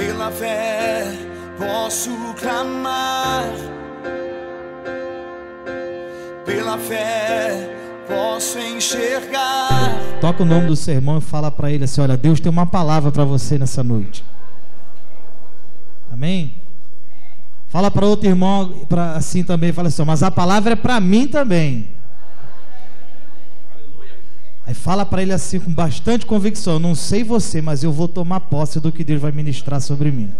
Pela fé posso clamar, pela fé posso enxergar. Toca o nome do seu irmão e fala para ele assim: olha, Deus tem uma palavra para você nessa noite. Amém? Fala para outro irmão assim também, fala assim: mas a palavra é para mim também. Aí fala para ele assim com bastante convicção: eu não sei você, mas eu vou tomar posse do que Deus vai ministrar sobre mim.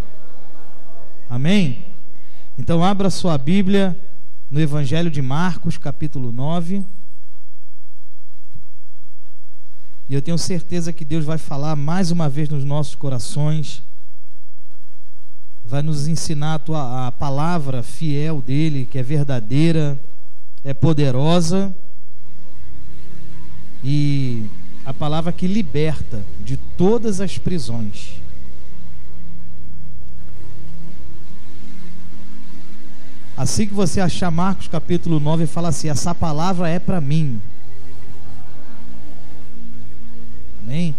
Amém? Então abra sua Bíblia no Evangelho de Marcos, capítulo 9. E eu tenho certeza que Deus vai falar mais uma vez nos nossos corações, vai nos ensinar a palavra fiel dele, que é verdadeira, é poderosa, e a palavra que liberta de todas as prisões. Assim que você achar Marcos capítulo 9, fala assim: essa palavra é para mim. Amém?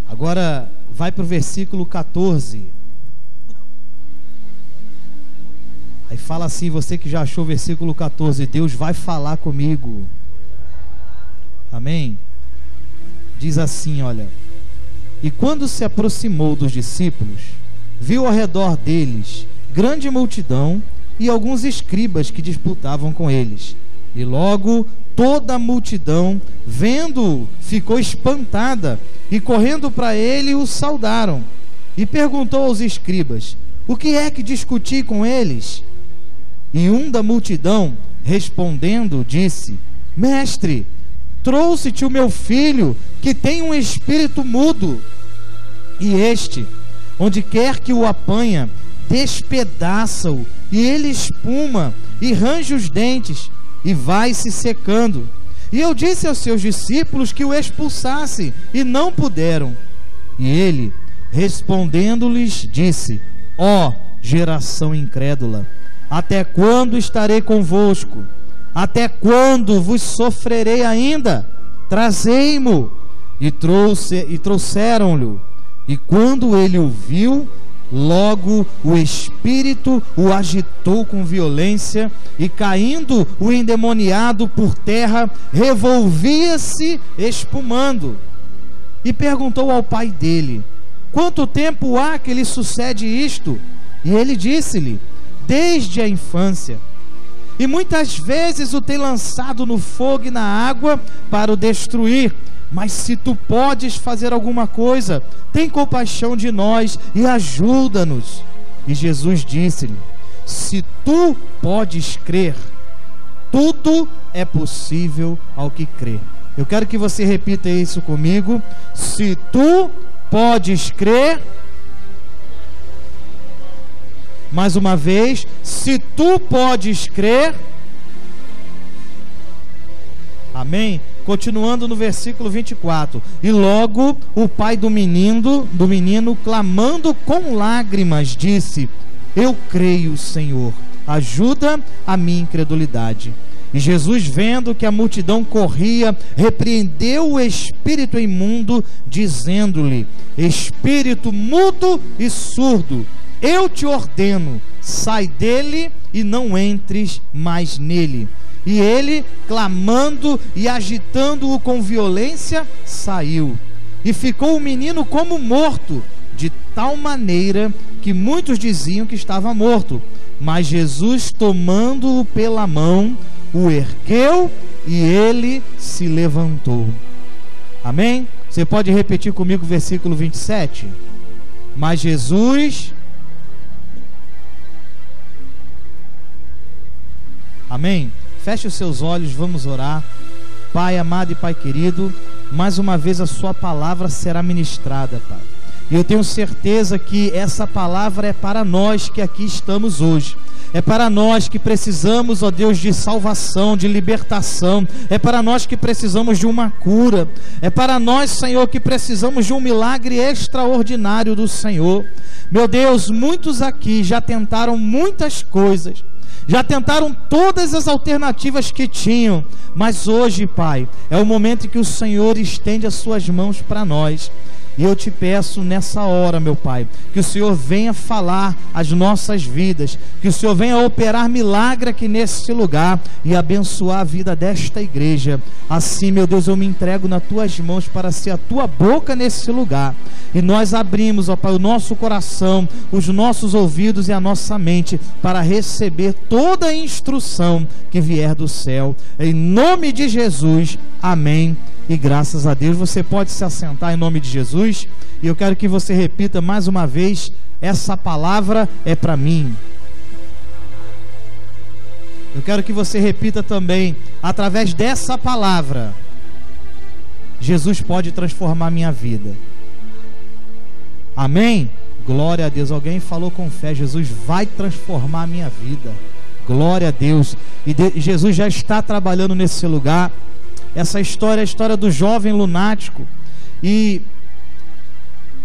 Agora vai para o versículo 14. Aí fala assim, você que já achou o versículo 14: Deus vai falar comigo. Amém? Diz assim, olha: e quando se aproximou dos discípulos, viu ao redor deles grande multidão e alguns escribas que disputavam com eles. E logo toda a multidão, vendo-o, ficou espantada, e correndo para ele o saudaram. E perguntou aos escribas: o que é que discuti com eles? E um da multidão, respondendo, disse: mestre, trouxe-te o meu filho, que tem um espírito mudo. E este, onde quer que o apanha, despedaça-o, e ele espuma, e range os dentes, e vai se secando. E eu disse aos seus discípulos que o expulsassem, e não puderam. E ele, respondendo-lhes, disse: ó geração incrédula, até quando estarei convosco? Até quando vos sofrerei ainda? Trazei-mo. E trouxeram-lhe. E quando ele o viu, logo o espírito o agitou com violência, e caindo o endemoniado por terra, revolvia-se espumando. E perguntou ao pai dele: quanto tempo há que lhe sucede isto? E ele disse-lhe: desde a infância. E muitas vezes o tem lançado no fogo e na água para o destruir. Mas se tu podes fazer alguma coisa, tem compaixão de nós e ajuda-nos. E Jesus disse-lhe: se tu podes crer, tudo é possível ao que crê. Eu quero que você repita isso comigo: se tu podes crer. Mais uma vez: se tu podes crer. Amém? Continuando no versículo 24. E logo o pai do menino, clamando com lágrimas, disse: eu creio, Senhor, ajuda a minha incredulidade. E Jesus, vendo que a multidão corria, repreendeu o espírito imundo, dizendo-lhe: espírito mudo e surdo, eu te ordeno, sai dele e não entres mais nele. E ele, clamando e agitando-o com violência, saiu. E ficou o menino como morto, de tal maneira que muitos diziam que estava morto. Mas Jesus, tomando-o pela mão, o ergueu e ele se levantou. Amém? Você pode repetir comigo o versículo 27? Mas Jesus... Amém? Feche os seus olhos, vamos orar. Pai amado e Pai querido, mais uma vez a sua palavra será ministrada, Pai. E eu tenho certeza que essa palavra é para nós que aqui estamos hoje. É para nós que precisamos, ó Deus, de salvação, de libertação. É para nós que precisamos de uma cura. É para nós, Senhor, que precisamos de um milagre extraordinário do Senhor. Meu Deus, muitos aqui já tentaram muitas coisas, já tentaram todas as alternativas que tinham, mas hoje, Pai, é o momento em que o Senhor estende as suas mãos para nós. E eu te peço nessa hora, meu Pai, que o Senhor venha falar as nossas vidas, que o Senhor venha operar milagre aqui nesse lugar e abençoar a vida desta igreja. Assim, meu Deus, eu me entrego nas tuas mãos para ser a tua boca nesse lugar. E nós abrimos, ó Pai, o nosso coração, os nossos ouvidos e a nossa mente para receber toda a instrução que vier do céu. Em nome de Jesus, amém. E graças a Deus. Você pode se assentar em nome de Jesus. E eu quero que você repita mais uma vez: essa palavra é para mim. Eu quero que você repita também: através dessa palavra, Jesus pode transformar minha vida. Amém? Glória a Deus. Alguém falou com fé: Jesus vai transformar a minha vida. Glória a Deus. E Jesus já está trabalhando nesse lugar. Essa história é a história do jovem lunático. E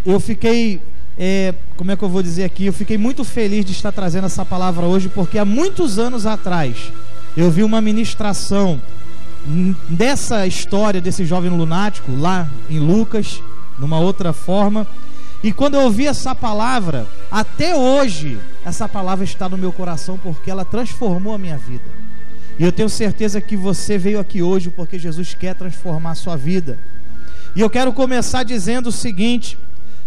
eu fiquei, como é que eu vou dizer aqui? Eu fiquei muito feliz de estar trazendo essa palavra hoje, porque há muitos anos atrás eu vi uma ministração dessa história desse jovem lunático lá em Lucas, numa outra forma. E quando eu ouvi essa palavra, até hoje essa palavra está no meu coração, porque ela transformou a minha vida. E eu tenho certeza que você veio aqui hoje porque Jesus quer transformar a sua vida. E eu quero começar dizendo o seguinte: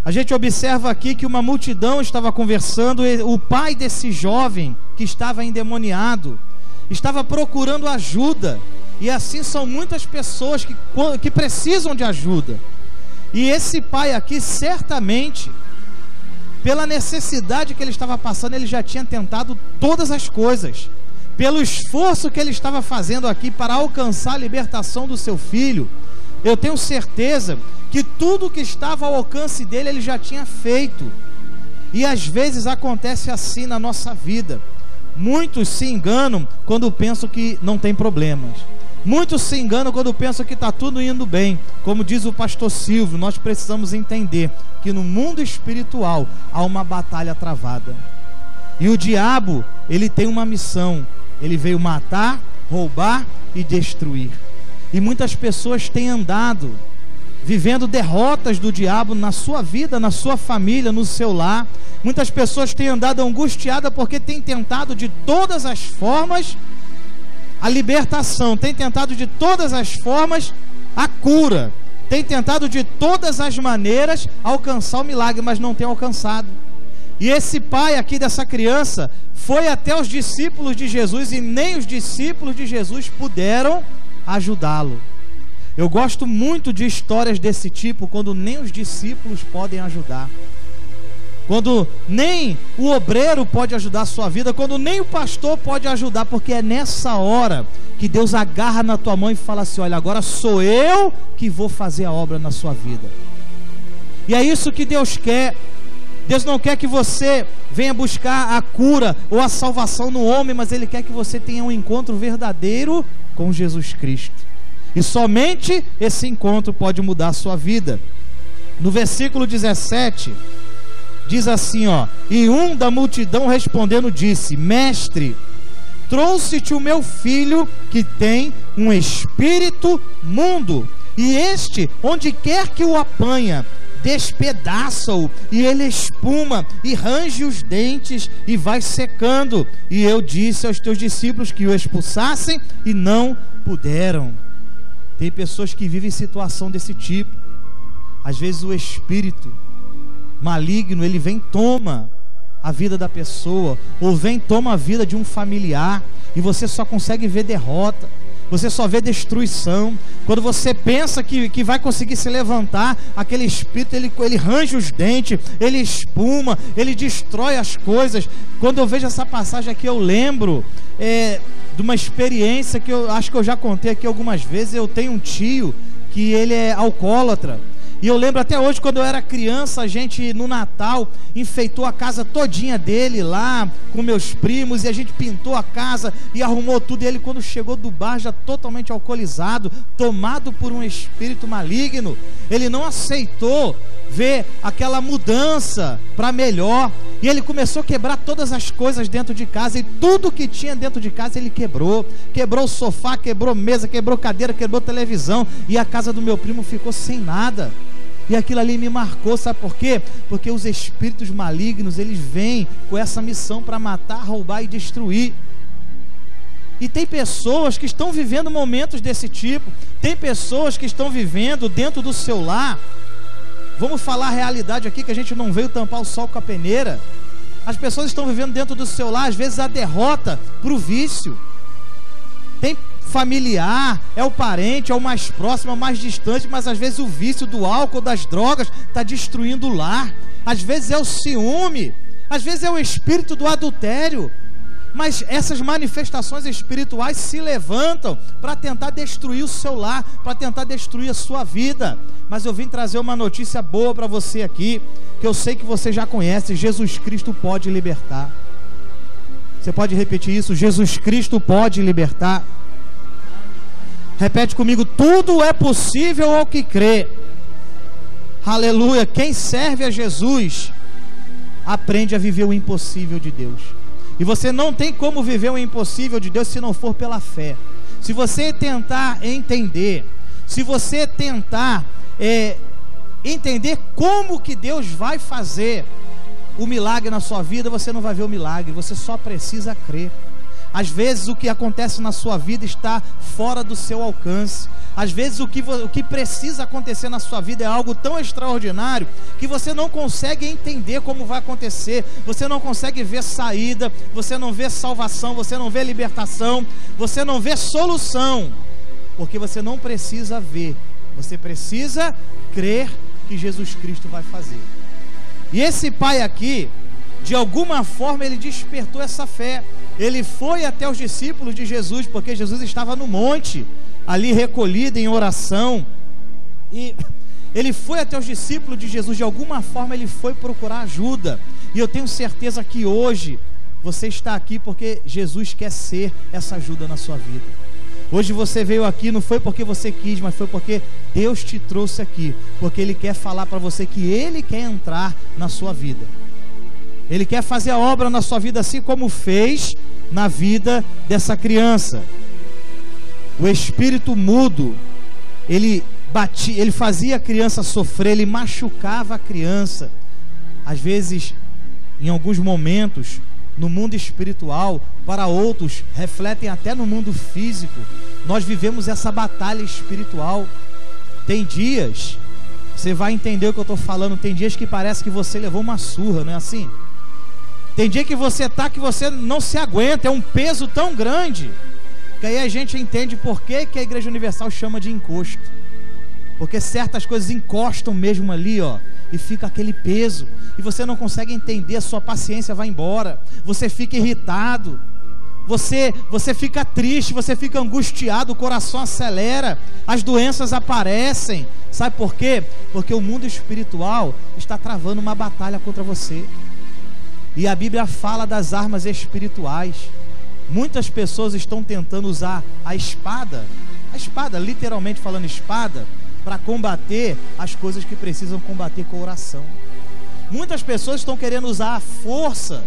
a gente observa aqui que uma multidão estava conversando, e o pai desse jovem que estava endemoniado estava procurando ajuda. E assim são muitas pessoas que precisam de ajuda. E esse pai aqui, certamente, pela necessidade que ele estava passando, ele já tinha tentado todas as coisas. Pelo esforço que ele estava fazendo aqui para alcançar a libertação do seu filho, eu tenho certeza que tudo que estava ao alcance dele, ele já tinha feito. E às vezes acontece assim na nossa vida. Muitos se enganam quando pensam que não tem problemas. Muitos se enganam quando pensam que está tudo indo bem. Como diz o pastor Silvio, nós precisamos entender que no mundo espiritual há uma batalha travada. E o diabo, ele tem uma missão. Ele veio matar, roubar e destruir. E muitas pessoas têm andado vivendo derrotas do diabo na sua vida, na sua família, no seu lar. Muitas pessoas têm andado angustiadas porque têm tentado de todas as formas a libertação, têm tentado de todas as formas a cura, têm tentado de todas as maneiras alcançar o milagre, mas não têm alcançado. E esse pai aqui dessa criança foi até os discípulos de Jesus e nem os discípulos de Jesus puderam ajudá-lo. Eu gosto muito de histórias desse tipo, quando nem os discípulos podem ajudar, quando nem o obreiro pode ajudar a sua vida, quando nem o pastor pode ajudar, porque é nessa hora que Deus agarra na tua mão e fala assim: olha, agora sou eu que vou fazer a obra na sua vida. E é isso que Deus quer. Deus não quer que você venha buscar a cura ou a salvação no homem, mas Ele quer que você tenha um encontro verdadeiro com Jesus Cristo. E somente esse encontro pode mudar a sua vida. No versículo 17, diz assim, ó: e um da multidão respondendo disse: mestre, trouxe-te o meu filho que tem um espírito mundo, e este, onde quer que o apanha, despedaça-o, e ele espuma e range os dentes e vai secando. E eu disse aos teus discípulos que o expulsassem e não puderam. Tem pessoas que vivem situação desse tipo. Às vezes o espírito maligno, ele vem, toma a vida da pessoa, ou vem, toma a vida de um familiar, e você só consegue ver derrota, você só vê destruição. Quando você pensa que vai conseguir se levantar, aquele espírito, ele range os dentes, ele espuma, ele destrói as coisas. Quando eu vejo essa passagem aqui, eu lembro de uma experiência que eu acho que eu já contei aqui algumas vezes. Eu tenho um tio que ele é alcoólatra. E eu lembro até hoje, quando eu era criança, a gente no Natal enfeitou a casa todinha dele lá com meus primos, e a gente pintou a casa e arrumou tudo. E ele, quando chegou do bar, já totalmente alcoolizado, tomado por um espírito maligno, ele não aceitou ver aquela mudança para melhor, e ele começou a quebrar todas as coisas dentro de casa, e tudo que tinha dentro de casa ele quebrou o sofá, quebrou mesa, quebrou cadeira, quebrou televisão, e a casa do meu primo ficou sem nada. E aquilo ali me marcou, sabe por quê? Porque os espíritos malignos, eles vêm com essa missão para matar, roubar e destruir. E tem pessoas que estão vivendo momentos desse tipo. Tem pessoas que estão vivendo dentro do seu lar. Vamos falar a realidade aqui, que a gente não veio tampar o sol com a peneira. As pessoas estão vivendo dentro do seu lar, às vezes a derrota para o vício. Tem familiar, é o parente, é o mais próximo, é o mais distante, mas às vezes o vício do álcool, das drogas, está destruindo o lar. Às vezes é o ciúme, às vezes é o espírito do adultério. Mas essas manifestações espirituais se levantam para tentar destruir o seu lar, para tentar destruir a sua vida. Mas eu vim trazer uma notícia boa para você aqui, que eu sei que você já conhece: Jesus Cristo pode libertar. Você pode repetir isso? Jesus Cristo pode libertar. Repete comigo: tudo é possível ao que crê. Aleluia. Quem serve a Jesus aprende a viver o impossível de Deus. E você não tem como viver o impossível de Deus se não for pela fé. Se você tentar entender, se você tentar entender como que Deus vai fazer o milagre na sua vida, você não vai ver o milagre. Você só precisa crer. Às vezes o que acontece na sua vida está fora do seu alcance. Às vezes o que precisa acontecer na sua vida é algo tão extraordinário que você não consegue entender como vai acontecer. Você não consegue ver saída, você não vê salvação, você não vê libertação, você não vê solução, porque você não precisa ver, você precisa crer que Jesus Cristo vai fazer. E esse pai aqui, de alguma forma, ele despertou essa fé. Ele foi até os discípulos de Jesus, porque Jesus estava no monte, ali recolhido em oração. E ele foi até os discípulos de Jesus. De alguma forma ele foi procurar ajuda. E eu tenho certeza que hoje você está aqui porque Jesus quer ser essa ajuda na sua vida. Hoje você veio aqui não foi porque você quis, mas foi porque Deus te trouxe aqui, porque Ele quer falar para você que Ele quer entrar na sua vida. Ele quer fazer a obra na sua vida, assim como fez na vida dessa criança. O espírito mudo, ele fazia a criança sofrer, ele machucava a criança. Às vezes, em alguns momentos, no mundo espiritual, para outros, refletem até no mundo físico. Nós vivemos essa batalha espiritual. Tem dias, você vai entender o que eu estou falando, tem dias que parece que você levou uma surra, não é assim? Tem dia que você não se aguenta, é um peso tão grande, que aí a gente entende por que a Igreja Universal chama de encosto. Porque certas coisas encostam mesmo ali, ó, e fica aquele peso, e você não consegue entender, a sua paciência vai embora, você fica irritado, você fica triste, você fica angustiado, o coração acelera, as doenças aparecem. Sabe por quê? Porque o mundo espiritual está travando uma batalha contra você. E a Bíblia fala das armas espirituais. Muitas pessoas estão tentando usar a espada, literalmente falando espada, para combater as coisas que precisam combater com oração. Muitas pessoas estão querendo usar a força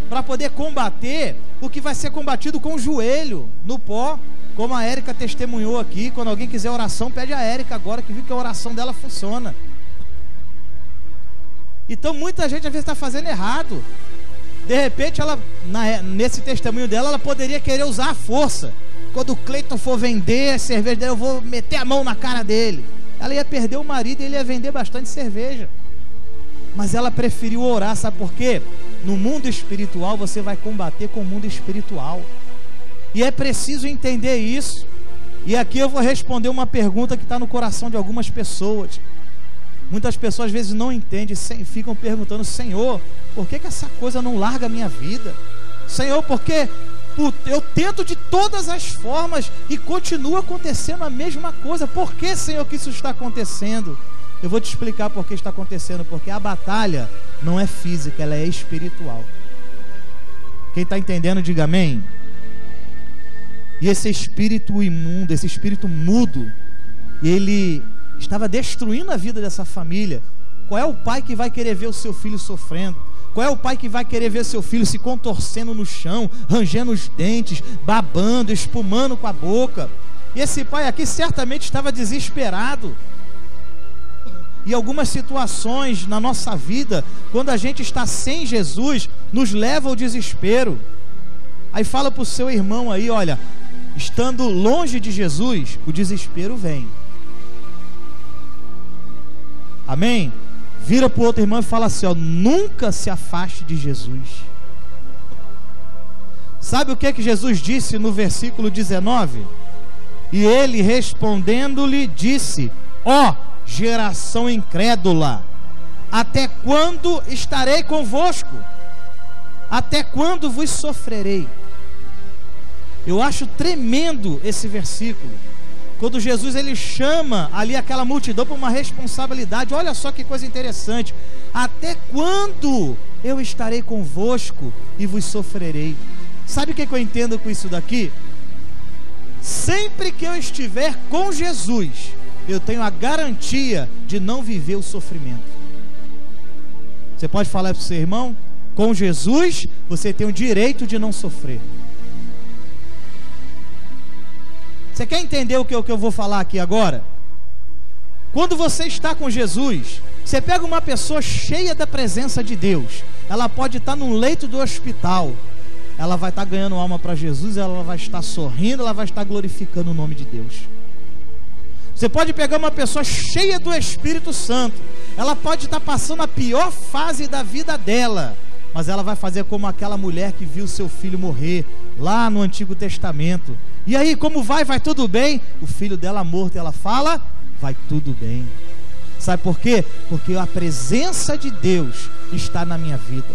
para poder combater o que vai ser combatido com o joelho no pó, como a Érica testemunhou aqui. Quando alguém quiser oração, pede a Érica agora, que viu que a oração dela funciona. Então muita gente às vezes está fazendo errado. De repente ela, nesse testemunho dela, ela poderia querer usar a força. Quando o Cleiton for vender a cerveja dele, eu vou meter a mão na cara dele. Ela ia perder o marido e ele ia vender bastante cerveja. Mas ela preferiu orar, sabe por quê? No mundo espiritual você vai combater com o mundo espiritual. E é preciso entender isso. E aqui eu vou responder uma pergunta que está no coração de algumas pessoas. Muitas pessoas às vezes não entendem, ficam perguntando: Senhor, por que essa coisa não larga a minha vida? Senhor, por que eu tento de todas as formas e continua acontecendo a mesma coisa? Por que, Senhor, que isso está acontecendo? Eu vou te explicar por que está acontecendo. Porque a batalha não é física, ela é espiritual. Quem está entendendo, diga amém. E esse espírito imundo, esse espírito mudo, ele estava destruindo a vida dessa família. Qual é o pai que vai querer ver o seu filho sofrendo? Qual é o pai que vai querer ver seu filho se contorcendo no chão, rangendo os dentes, babando, espumando com a boca? E esse pai aqui certamente estava desesperado. E algumas situações na nossa vida, quando a gente está sem Jesus, nos leva ao desespero. Aí fala para o seu irmão aí, olha, estando longe de Jesus, o desespero vem. Amém? Vira para o outro irmão e fala assim, ó, nunca se afaste de Jesus. Sabe o que Jesus disse no versículo 19? E ele respondendo-lhe disse, ó geração incrédula, até quando estarei convosco? Até quando vos sofrerei? Eu acho tremendo esse versículo, quando Jesus ele chama ali aquela multidão para uma responsabilidade. Olha só que coisa interessante, até quando eu estarei convosco e vos sofrerei? Sabe o que eu entendo com isso daqui? Sempre que eu estiver com Jesus, eu tenho a garantia de não viver o sofrimento. Você pode falar para o seu irmão, com Jesus você tem o direito de não sofrer. Você quer entender o que eu vou falar aqui agora? Quando você está com Jesus, você pega uma pessoa cheia da presença de Deus, ela pode estar num leito do hospital, ela vai estar ganhando alma para Jesus, ela vai estar sorrindo, ela vai estar glorificando o nome de Deus. Você pode pegar uma pessoa cheia do Espírito Santo, ela pode estar passando a pior fase da vida dela, mas ela vai fazer como aquela mulher que viu seu filho morrer lá no Antigo Testamento. E aí, como vai? Vai tudo bem? O filho dela morto, ela fala, vai tudo bem. Sabe por quê? Porque a presença de Deus está na minha vida.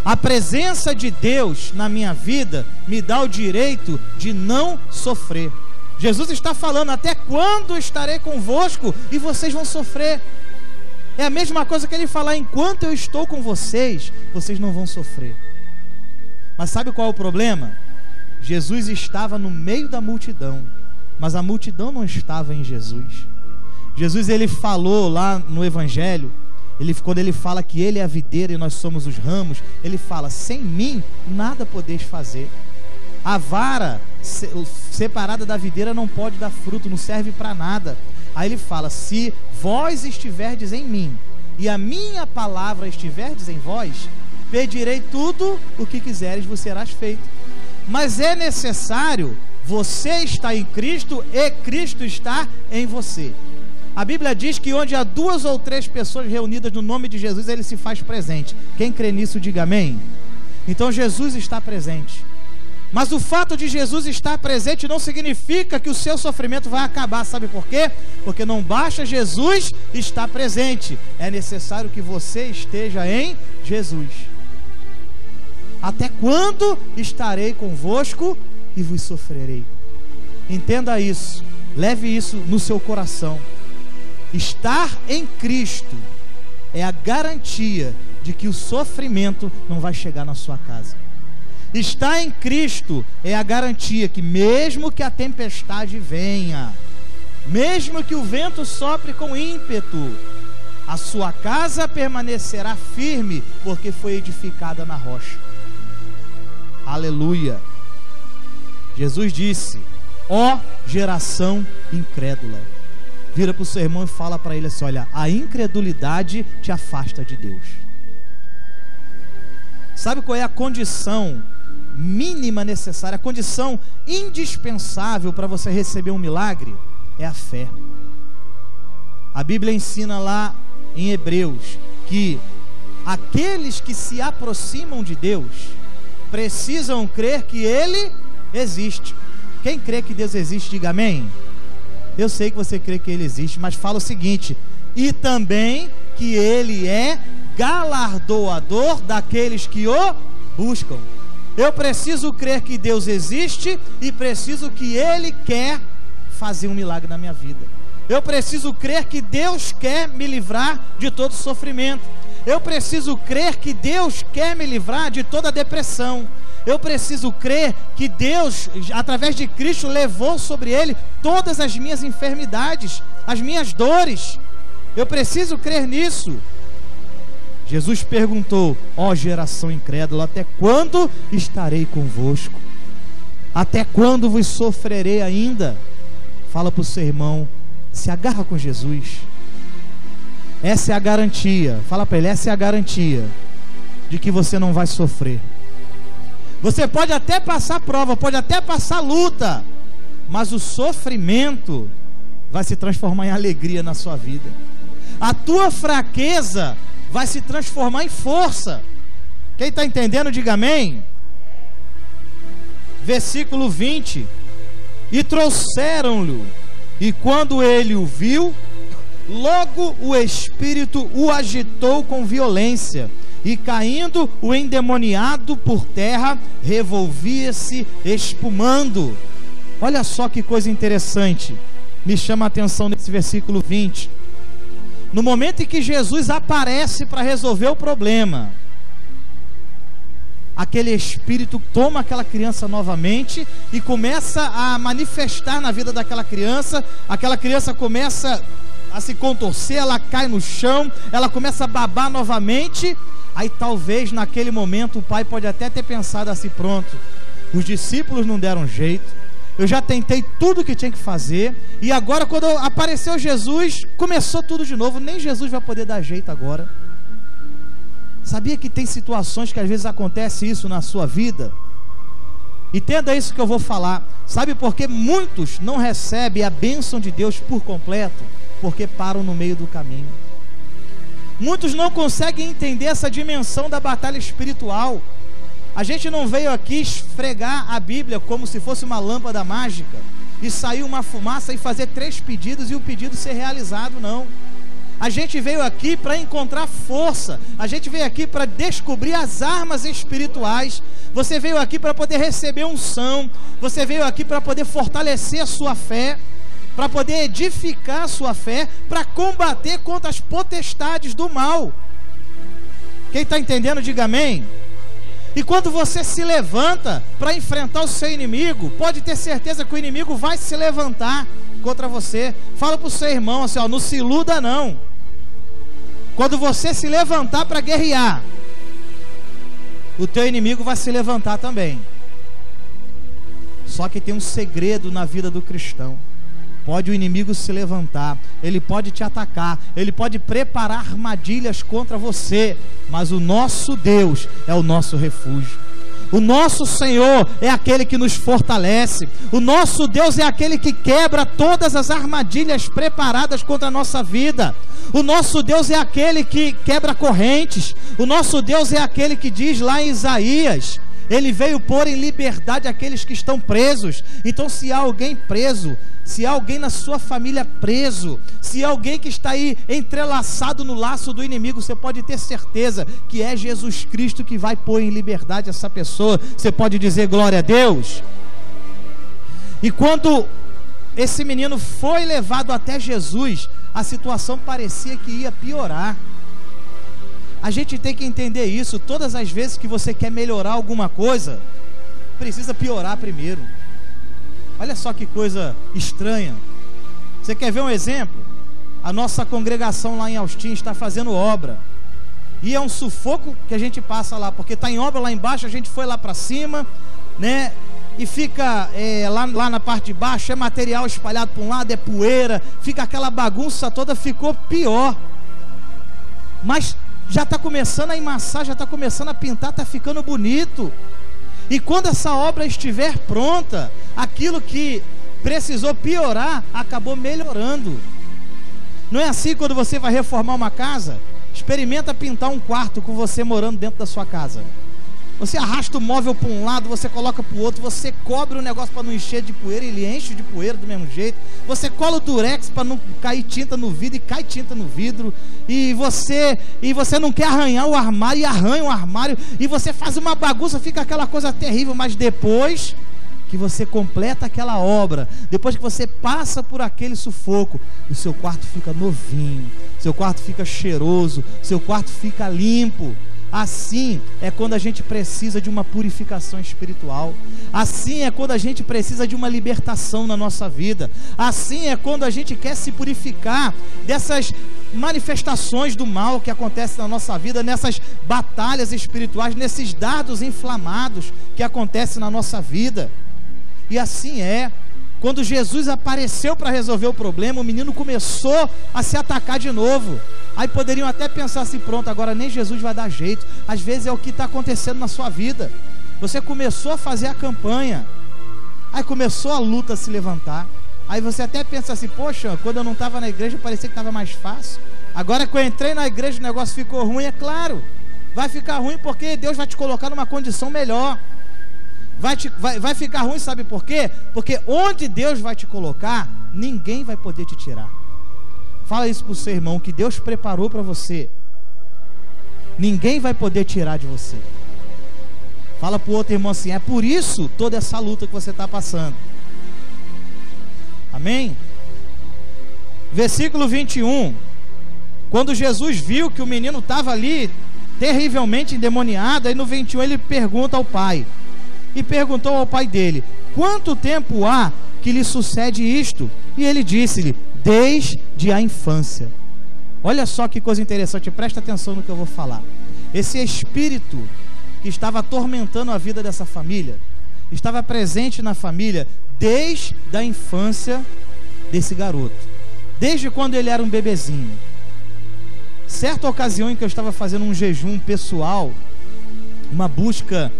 A presença de Deus na minha vida me dá o direito de não sofrer. Jesus está falando, até quando estarei convosco e vocês vão sofrer? É a mesma coisa que ele falar, enquanto eu estou com vocês, vocês não vão sofrer. Mas sabe qual é o problema? Jesus estava no meio da multidão, mas a multidão não estava em Jesus. Jesus ele falou lá no Evangelho, quando ele fala que ele é a videira e nós somos os ramos, ele fala, sem mim nada podeis fazer. A vara separada da videira não pode dar fruto, não serve para nada. Aí ele fala, se vós estiverdes em mim e a minha palavra estiverdes em vós, pedirei tudo o que quiseres, vos serás feito. Mas é necessário você estar em Cristo e Cristo está em você. A Bíblia diz que onde há 2 ou 3 pessoas reunidas no nome de Jesus, ele se faz presente. Quem crê nisso, diga amém. Então Jesus está presente. Mas o fato de Jesus estar presente não significa que o seu sofrimento vai acabar. Sabe por quê? Porque não basta Jesus estar presente, é necessário que você esteja em Jesus. Até quando estarei convosco e vos sofrerei? Entenda isso, leve isso no seu coração. Estar em Cristo é a garantia de que o sofrimento não vai chegar na sua casa. Estar em Cristo é a garantia que mesmo que a tempestade venha, mesmo que o vento sopre com ímpeto, a sua casa permanecerá firme, porque foi edificada na rocha. Aleluia. Jesus disse, ó geração incrédula. Vira para o seu irmão e fala para ele assim, olha, a incredulidade te afasta de Deus. Sabe qual é a condição mínima necessária, a condição indispensável para você receber um milagre? É a fé. A Bíblia ensina lá em Hebreus que aqueles que se aproximam de Deus precisam crer que Ele existe. Quem crê que Deus existe, diga amém. Eu sei que você crê que Ele existe, mas fala o seguinte, e também que Ele é galardoador daqueles que o buscam. Eu preciso crer que Deus existe e preciso que Ele quer fazer um milagre na minha vida. Eu preciso crer que Deus quer me livrar de todo sofrimento. Eu preciso crer que Deus quer me livrar de toda depressão. Eu preciso crer que Deus, através de Cristo, levou sobre Ele todas as minhas enfermidades, as minhas dores. Eu preciso crer nisso. Jesus perguntou, ó geração incrédula, até quando estarei convosco? Até quando vos sofrerei ainda? Fala para o seu irmão, se agarra com Jesus. Essa é a garantia. Fala para ele, essa é a garantia de que você não vai sofrer. Você pode até passar prova, pode até passar luta, mas o sofrimento vai se transformar em alegria na sua vida. A tua fraqueza vai se transformar em força. Quem está entendendo, diga amém. Versículo 20. E trouxeram-lhe, e quando ele o viu, logo o espírito o agitou com violência, e caindo o endemoniado por terra, revolvia-se espumando. Olha só que coisa interessante, me chama a atenção nesse versículo 20. No momento em que Jesus aparece para resolver o problema, aquele espírito toma aquela criança novamente e começa a manifestar na vida daquela criança. Aquela criança começa a se contorcer, ela cai no chão, ela começa a babar novamente. Aí talvez naquele momento o pai pode até ter pensado assim: pronto, os discípulos não deram jeito, eu já tentei tudo o que tinha que fazer, e agora quando apareceu Jesus, começou tudo de novo, nem Jesus vai poder dar jeito agora. Sabia que tem situações que às vezes acontece isso na sua vida? Entenda isso que eu vou falar. Sabe por que muitos não recebem a bênção de Deus por completo? Porque param no meio do caminho. Muitos não conseguem entender essa dimensão da batalha espiritual. A gente não veio aqui esfregar a Bíblia como se fosse uma lâmpada mágica e sair uma fumaça e fazer 3 pedidos e o pedido ser realizado, não. A gente veio aqui para encontrar força. A gente veio aqui para descobrir as armas espirituais. Você veio aqui para poder receber unção. Você veio aqui para poder fortalecer a sua fé, para poder edificar a sua fé, para combater contra as potestades do mal. Quem está entendendo, diga amém. E quando você se levanta para enfrentar o seu inimigo, pode ter certeza que o inimigo vai se levantar contra você. Fala para o seu irmão assim, ó, não se iluda não. Quando você se levantar para guerrear, o teu inimigo vai se levantar também. Só que tem um segredo na vida do cristão. Pode o inimigo se levantar, ele pode te atacar, ele pode preparar armadilhas contra você, mas o nosso Deus é o nosso refúgio. O nosso Senhor é aquele que nos fortalece. O nosso Deus é aquele que quebra todas as armadilhas preparadas contra a nossa vida. O nosso Deus é aquele que quebra correntes. O nosso Deus é aquele que diz lá em Isaías: Ele veio pôr em liberdade aqueles que estão presos. Então, se há alguém preso, se há alguém na sua família preso, se há alguém que está aí entrelaçado no laço do inimigo, você pode ter certeza que é Jesus Cristo que vai pôr em liberdade essa pessoa. Você pode dizer glória a Deus. E quando esse menino foi levado até Jesus, a situação parecia que ia piorar. A gente tem que entender isso. Todas as vezes que você quer melhorar alguma coisa, precisa piorar primeiro. Olha só que coisa estranha. Você quer ver um exemplo? A nossa congregação lá em Austin está fazendo obra. E é um sufoco que a gente passa lá, porque está em obra lá embaixo, a gente foi lá para cima, né? E fica lá na parte de baixo, é material espalhado para um lado, é poeira, fica aquela bagunça toda, ficou pior. Mas já está começando a emassar, já está começando a pintar, está ficando bonito. E quando essa obra estiver pronta, aquilo que precisou piorar, acabou melhorando. Não é assim quando você vai reformar uma casa? Experimenta pintar um quarto com você morando dentro da sua casa. Você arrasta o móvel para um lado, você coloca para o outro, você cobre o negócio para não encher de poeira, ele enche de poeira do mesmo jeito. Você cola o durex para não cair tinta no vidro e cai tinta no vidro. E você não quer arranhar o armário e arranha o armário. E você faz uma bagunça, fica aquela coisa terrível. Mas depois que você completa aquela obra, depois que você passa por aquele sufoco, o seu quarto fica novinho, seu quarto fica cheiroso, seu quarto fica limpo. Assim é quando a gente precisa de uma purificação espiritual. Assim é quando a gente precisa de uma libertação na nossa vida. Assim é quando a gente quer se purificar dessas manifestações do mal que acontecem na nossa vida, nessas batalhas espirituais, nesses dardos inflamados que acontecem na nossa vida. E assim é Quando Jesus apareceu para resolver o problema, o menino começou a se atacar de novo. Aí poderiam até pensar assim, pronto, agora nem Jesus vai dar jeito. Às vezes é o que está acontecendo na sua vida. Você começou a fazer a campanha, aí começou a luta a se levantar. Aí você até pensa assim, poxa, quando eu não estava na igreja parecia que estava mais fácil. Agora que eu entrei na igreja o negócio ficou ruim, é claro. Vai ficar ruim porque Deus vai te colocar numa condição melhor. Vai ficar ruim, sabe por quê? Porque onde Deus vai te colocar, ninguém vai poder te tirar. Fala isso para o seu irmão, que Deus preparou para você, ninguém vai poder tirar de você. Fala para o outro irmão assim, é por isso toda essa luta que você está passando. Amém? Versículo 21. Quando Jesus viu que o menino estava ali terrivelmente endemoniado, aí no 21 ele pergunta ao pai. E perguntou ao pai dele, quanto tempo há que lhe sucede isto? E ele disse-lhe, desde a infância. Olha só que coisa interessante, presta atenção no que eu vou falar. Esse espírito que estava atormentando a vida dessa família, estava presente na família desde a infância desse garoto. Desde quando ele era um bebezinho. Certa ocasião em que eu estava fazendo um jejum pessoal, uma busca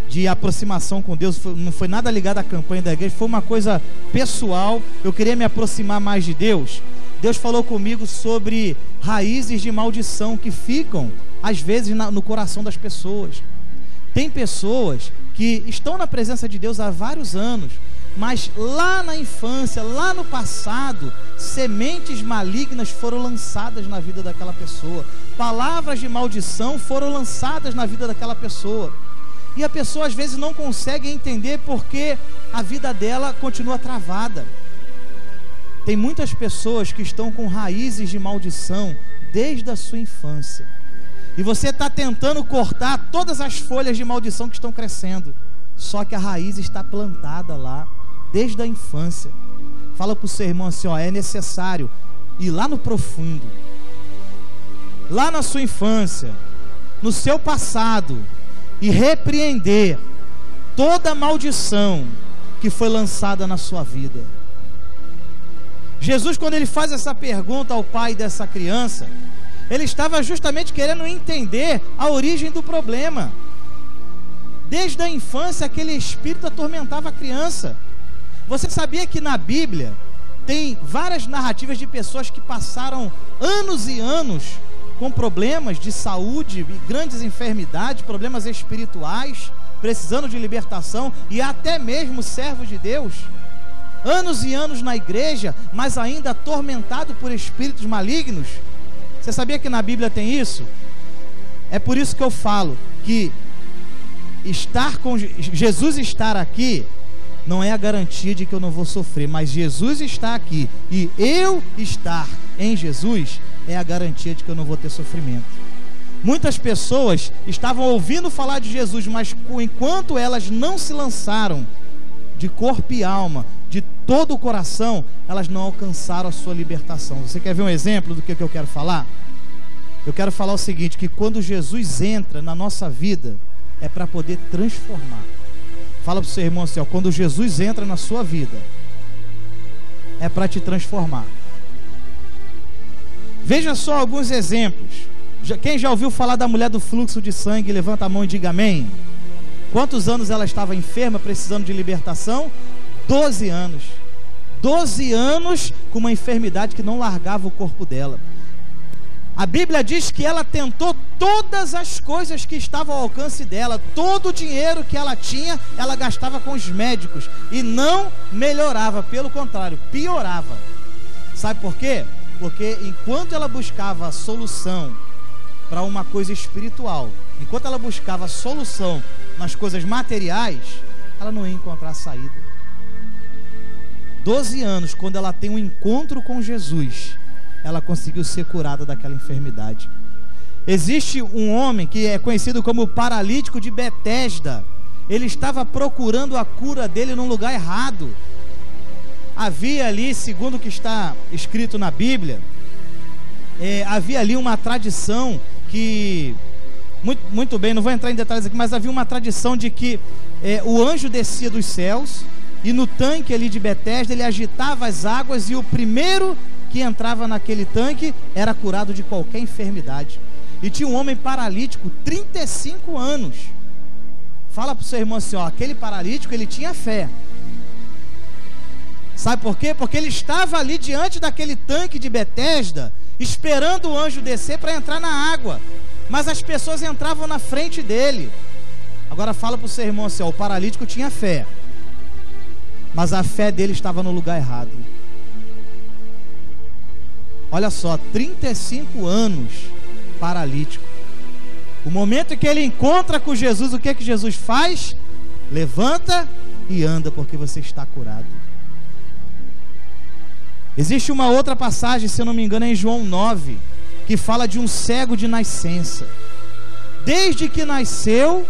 de aproximação com Deus, não foi nada ligado à campanha da igreja, foi uma coisa pessoal, eu queria me aproximar mais de Deus. Deus falou comigo sobre raízes de maldição que ficam, às vezes, no coração das pessoas. Tem pessoas que estão na presença de Deus há vários anos, mas lá na infância, lá no passado, sementes malignas foram lançadas na vida daquela pessoa, palavras de maldição foram lançadas na vida daquela pessoa. E a pessoa às vezes não consegue entender porque a vida dela continua travada. Tem muitas pessoas que estão com raízes de maldição desde a sua infância. E você está tentando cortar todas as folhas de maldição que estão crescendo. Só que a raiz está plantada lá, desde a infância. Fala para o seu irmão assim, ó, é necessário ir lá no profundo. Lá na sua infância, no seu passado, e repreender toda maldição que foi lançada na sua vida. Jesus, quando ele faz essa pergunta ao pai dessa criança, ele estava justamente querendo entender a origem do problema. Desde a infância, aquele espírito atormentava a criança. Você sabia que na Bíblia tem várias narrativas de pessoas que passaram anos e anos com problemas de saúde, grandes enfermidades, problemas espirituais, precisando de libertação, e até mesmo servos de Deus, anos e anos na igreja, mas ainda atormentado por espíritos malignos? Você sabia que na Bíblia tem isso? É por isso que eu falo que Jesus estar aqui não é a garantia de que eu não vou sofrer, mas Jesus está aqui e eu estar em Jesus é a garantia de que eu não vou ter sofrimento. Muitas pessoas estavam ouvindo falar de Jesus, mas enquanto elas não se lançaram de corpo e alma, de todo o coração, elas não alcançaram a sua libertação. Você quer ver um exemplo do que eu quero falar? Eu quero falar o seguinte, que quando Jesus entra na nossa vida, é para poder transformar. Fala para o seu irmão assim, ó, quando Jesus entra na sua vida, é para te transformar. Veja só alguns exemplos. Quem já ouviu falar da mulher do fluxo de sangue, levanta a mão e diga amém. Quantos anos ela estava enferma, precisando de libertação? 12 anos. 12 anos com uma enfermidade que não largava o corpo dela. A Bíblia diz que ela tentou todas as coisas que estavam ao alcance dela, todo o dinheiro que ela tinha, ela gastava com os médicos e não melhorava, pelo contrário, piorava. Sabe por quê? Porque enquanto ela buscava a solução para uma coisa espiritual, enquanto ela buscava a solução nas coisas materiais, ela não ia encontrar saída. 12 anos, quando ela tem um encontro com Jesus, ela conseguiu ser curada daquela enfermidade. Existe um homem que é conhecido como o paralítico de Betesda. Ele estava procurando a cura dele num lugar errado. Havia ali, segundo o que está escrito na Bíblia, havia ali uma tradição que, muito bem, não vou entrar em detalhes aqui, mas havia uma tradição de que o anjo descia dos céus, e no tanque ali de Betesda ele agitava as águas, e o primeiro que entrava naquele tanque era curado de qualquer enfermidade. E tinha um homem paralítico, 35 anos. Fala para o seu irmão assim, ó, aquele paralítico, ele tinha fé. Sabe por quê? Porque ele estava ali diante daquele tanque de Betesda, esperando o anjo descer para entrar na água. Mas as pessoas entravam na frente dele. Agora fala para o seu irmão assim, ó, o paralítico tinha fé, mas a fé dele estava no lugar errado. Olha só, 35 anos paralítico. O momento em que ele encontra com Jesus, o que é que Jesus faz? Levanta e anda, porque você está curado. Existe uma outra passagem, se eu não me engano, é em João 9, que fala de um cego de nascença. Desde que nasceu,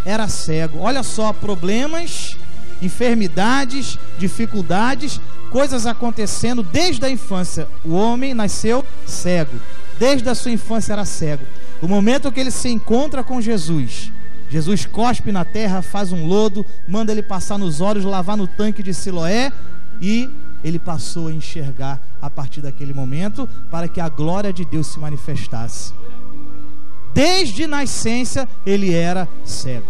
era cego. Olha só, problemas, enfermidades, dificuldades, coisas acontecendo desde a infância. O homem nasceu cego, desde a sua infância era cego. O momento que ele se encontra com Jesus, Jesus cospe na terra, faz um lodo, manda ele passar nos olhos, lavar no tanque de Siloé, e ele passou a enxergar a partir daquele momento, para que a glória de Deus se manifestasse. Desde nascença ele era cego.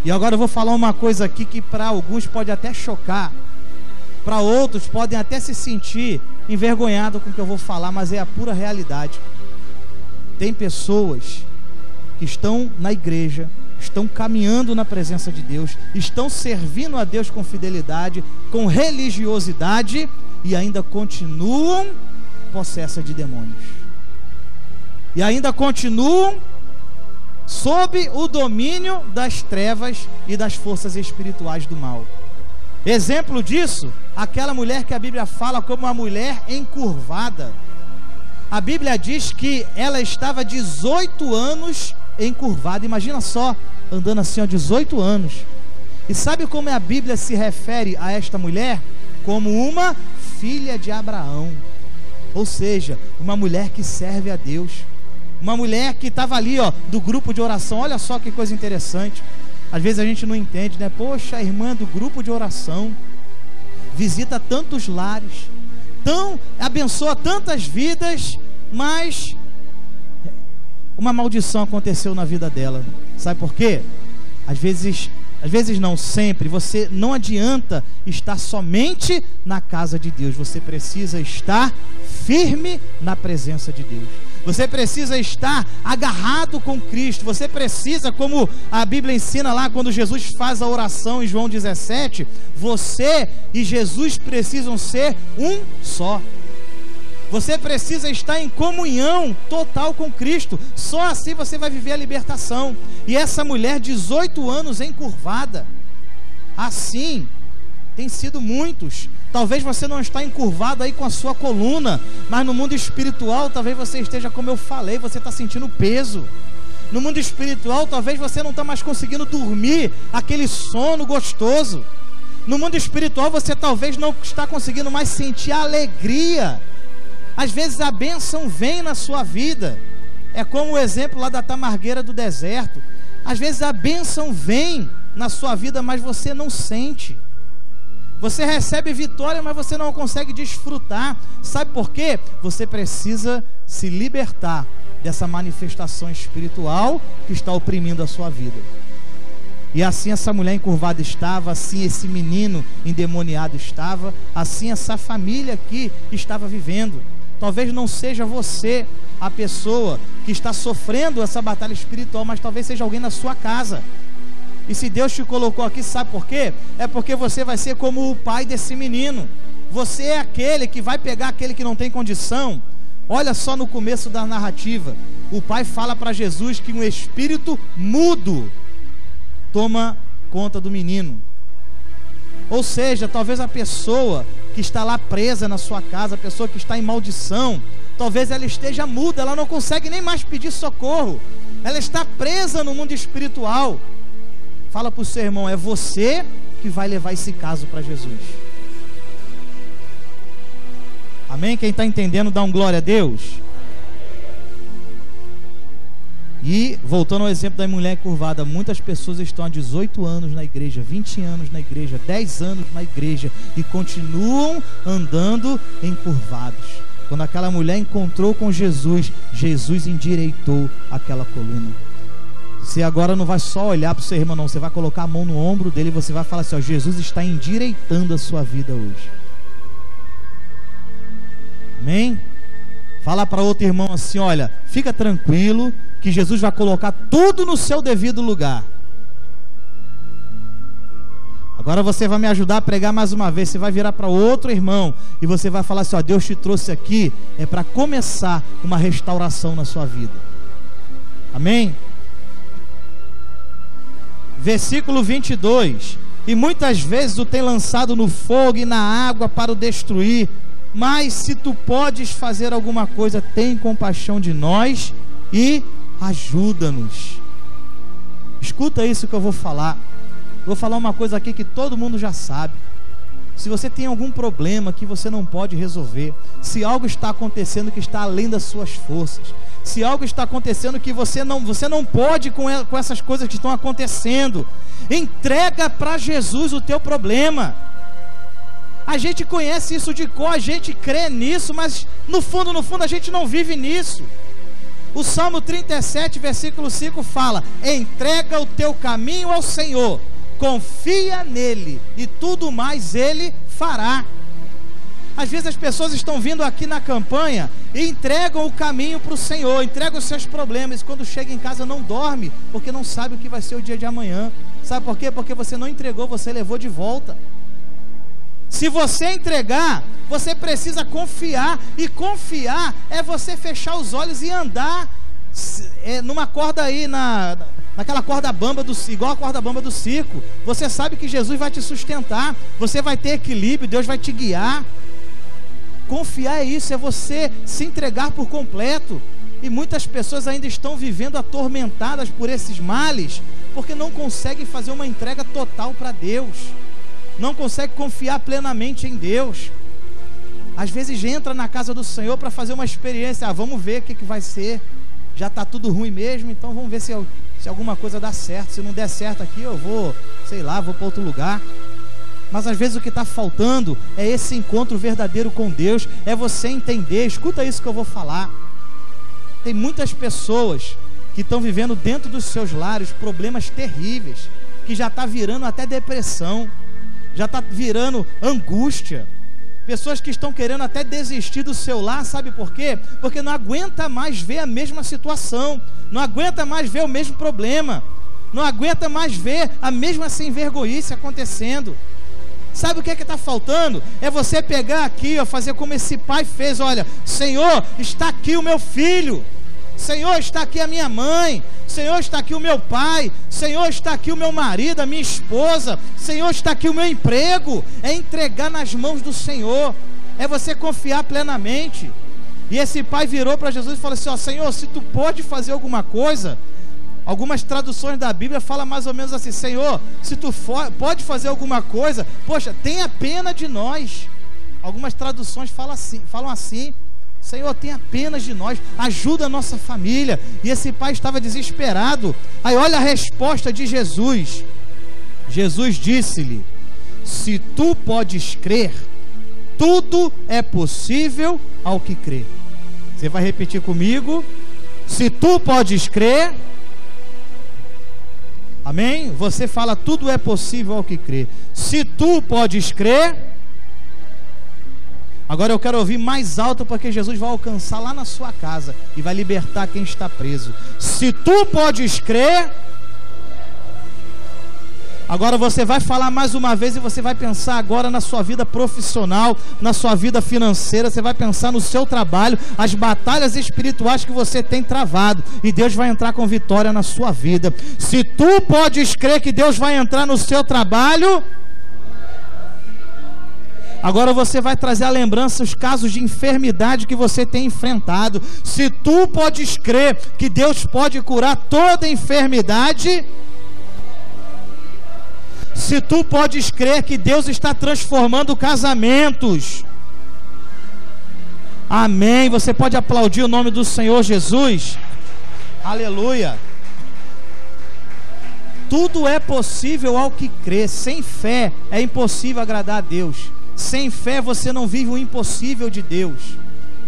E agora eu vou falar uma coisa aqui que para alguns pode até chocar, para outros podem até se sentir envergonhados com o que eu vou falar, mas é a pura realidade. Tem pessoas que estão na igreja, estão caminhando na presença de Deus, estão servindo a Deus com fidelidade, com religiosidade, e ainda continuam possessas de demônios, e ainda continuam sob o domínio das trevas e das forças espirituais do mal. Exemplo disso, aquela mulher que a Bíblia fala como uma mulher encurvada. A Bíblia diz que ela estava 18 anos encurvada. Imagina só, andando assim, ó, 18 anos. E sabe como a Bíblia se refere a esta mulher? Como uma filha de Abraão. Ou seja, uma mulher que serve a Deus. Uma mulher que estava ali, ó, do grupo de oração. Olha só que coisa interessante. Às vezes a gente não entende, né? Poxa, a irmã do grupo de oração visita tantos lares, abençoa tantas vidas, mas uma maldição aconteceu na vida dela. Sabe por quê? Às vezes não, sempre. Você não adianta estar somente na casa de Deus. Você precisa estar firme na presença de Deus. Você precisa estar agarrado com Cristo. Você precisa, como a Bíblia ensina lá, quando Jesus faz a oração em João 17, você e Jesus precisam ser um só. Você precisa estar em comunhão total com Cristo. Só assim você vai viver a libertação. E essa mulher, 18 anos encurvada, assim tem sido muitos. Talvez você não está encurvado aí com a sua coluna, mas no mundo espiritual talvez você esteja, como eu falei, você está sentindo peso. No mundo espiritual talvez você não está mais conseguindo dormir aquele sono gostoso. No mundo espiritual você talvez não está conseguindo mais sentir a alegria. Às vezes a bênção vem na sua vida. É como o exemplo lá da tamargueira do deserto. Às vezes a bênção vem na sua vida, mas você não sente. Você recebe vitória, mas você não consegue desfrutar. Sabe por quê? Você precisa se libertar dessa manifestação espiritual que está oprimindo a sua vida. E assim essa mulher encurvada estava, assim esse menino endemoniado estava, assim essa família aqui estava vivendo. Talvez não seja você a pessoa que está sofrendo essa batalha espiritual, mas talvez seja alguém na sua casa. E se Deus te colocou aqui, sabe por quê? É porque você vai ser como o pai desse menino. Você é aquele que vai pegar aquele que não tem condição. Olha só no começo da narrativa. O pai fala para Jesus que um espírito mudo toma conta do menino. Ou seja, talvez a pessoa que está lá presa na sua casa, a pessoa que está em maldição, talvez ela esteja muda, ela não consegue nem mais pedir socorro. Ela está presa no mundo espiritual. Fala para o seu irmão, é você que vai levar esse caso para Jesus. Amém? Quem está entendendo, dá um glória a Deus. E, voltando ao exemplo da mulher encurvada, muitas pessoas estão há 18 anos na igreja, 20 anos na igreja, 10 anos na igreja e continuam andando encurvados. Quando aquela mulher encontrou com Jesus, Jesus endireitou aquela coluna. Você agora não vai só olhar para o seu irmão, não. Você vai colocar a mão no ombro dele e você vai falar assim, ó, Jesus está endireitando a sua vida hoje. Amém? Fala para outro irmão assim, olha, fica tranquilo que Jesus vai colocar tudo no seu devido lugar. Agora você vai me ajudar a pregar mais uma vez. Você vai virar para outro irmão e você vai falar assim, ó, Deus te trouxe aqui é para começar uma restauração na sua vida. Amém? Versículo 22. E muitas vezes o tem lançado no fogo e na água para o destruir. Mas se tu podes fazer alguma coisa, tem compaixão de nós e ajuda-nos. Escuta isso que eu vou falar. Vou falar uma coisa aqui que todo mundo já sabe. Se você tem algum problema que você não pode resolver, se algo está acontecendo que está além das suas forças, se algo está acontecendo que você não pode com essas coisas que estão acontecendo, entrega para Jesus o teu problema. A gente conhece isso de cor, a gente crê nisso, mas no fundo a gente não vive nisso. O Salmo 37, versículo 5 fala: entrega o teu caminho ao Senhor, confia nele e tudo mais ele fará. Às vezes as pessoas estão vindo aqui na campanha e entregam o caminho para o Senhor, entregam os seus problemas, e quando chega em casa não dorme, porque não sabe o que vai ser o dia de amanhã. Sabe por quê? Porque você não entregou, você levou de volta. Se você entregar, você precisa confiar, e confiar é você fechar os olhos e andar numa corda aí, naquela corda bamba igual a corda bamba do circo. Você sabe que Jesus vai te sustentar, você vai ter equilíbrio, Deus vai te guiar. Confiar é isso, é você se entregar por completo. E muitas pessoas ainda estão vivendo atormentadas por esses males, porque não conseguem fazer uma entrega total para Deus, não consegue confiar plenamente em Deus. Às vezes entra na casa do Senhor para fazer uma experiência. Vamos ver o que vai ser. Já está tudo ruim mesmo, então vamos ver se alguma coisa dá certo. Se não der certo aqui, eu vou para outro lugar. Mas às vezes o que está faltando é esse encontro verdadeiro com Deus, é você entender. Escuta isso que eu vou falar. Tem muitas pessoas que estão vivendo dentro dos seus lares problemas terríveis, que já está virando até depressão, já está virando angústia. Pessoas que estão querendo até desistir do seu lar, sabe por quê? Porque não aguenta mais ver a mesma situação, não aguenta mais ver o mesmo problema, não aguenta mais ver a mesma sem-vergonhice acontecendo. Sabe o que está faltando? É você pegar aqui, fazer como esse pai fez. Olha, Senhor, está aqui o meu filho, Senhor, está aqui a minha mãe, Senhor, está aqui o meu pai, Senhor, está aqui o meu marido, a minha esposa, Senhor, está aqui o meu emprego. É entregar nas mãos do Senhor, é você confiar plenamente. E esse pai virou para Jesus e falou assim: Senhor, se tu pode fazer alguma coisa. Algumas traduções da Bíblia falam mais ou menos assim: Senhor, se tu pode fazer alguma coisa, poxa, tenha pena de nós. Algumas traduções falam assim: Senhor, tenha pena de nós, ajuda a nossa família. E esse pai estava desesperado. Aí olha a resposta de Jesus. Jesus disse-lhe: se tu podes crer, tudo é possível ao que crê. Você vai repetir comigo? Se tu podes crer, amém? Você fala: tudo é possível ao que crê. Se tu podes crer. Agora eu quero ouvir mais alto, porque Jesus vai alcançar lá na sua casa e vai libertar quem está preso. Se tu podes crer. Agora você vai falar mais uma vez e você vai pensar agora na sua vida profissional, na sua vida financeira. Você vai pensar no seu trabalho, as batalhas espirituais que você tem travado, e Deus vai entrar com vitória na sua vida. Se tu podes crer que Deus vai entrar no seu trabalho. Agora você vai trazer à lembrança os casos de enfermidade que você tem enfrentado. Se tu podes crer que Deus pode curar toda enfermidade. Se tu podes crer que Deus está transformando casamentos. Amém. Você pode aplaudir o nome do Senhor Jesus. Aleluia. Tudo é possível ao que crê. Sem fé é impossível agradar a Deus. Sem fé você não vive o impossível de Deus.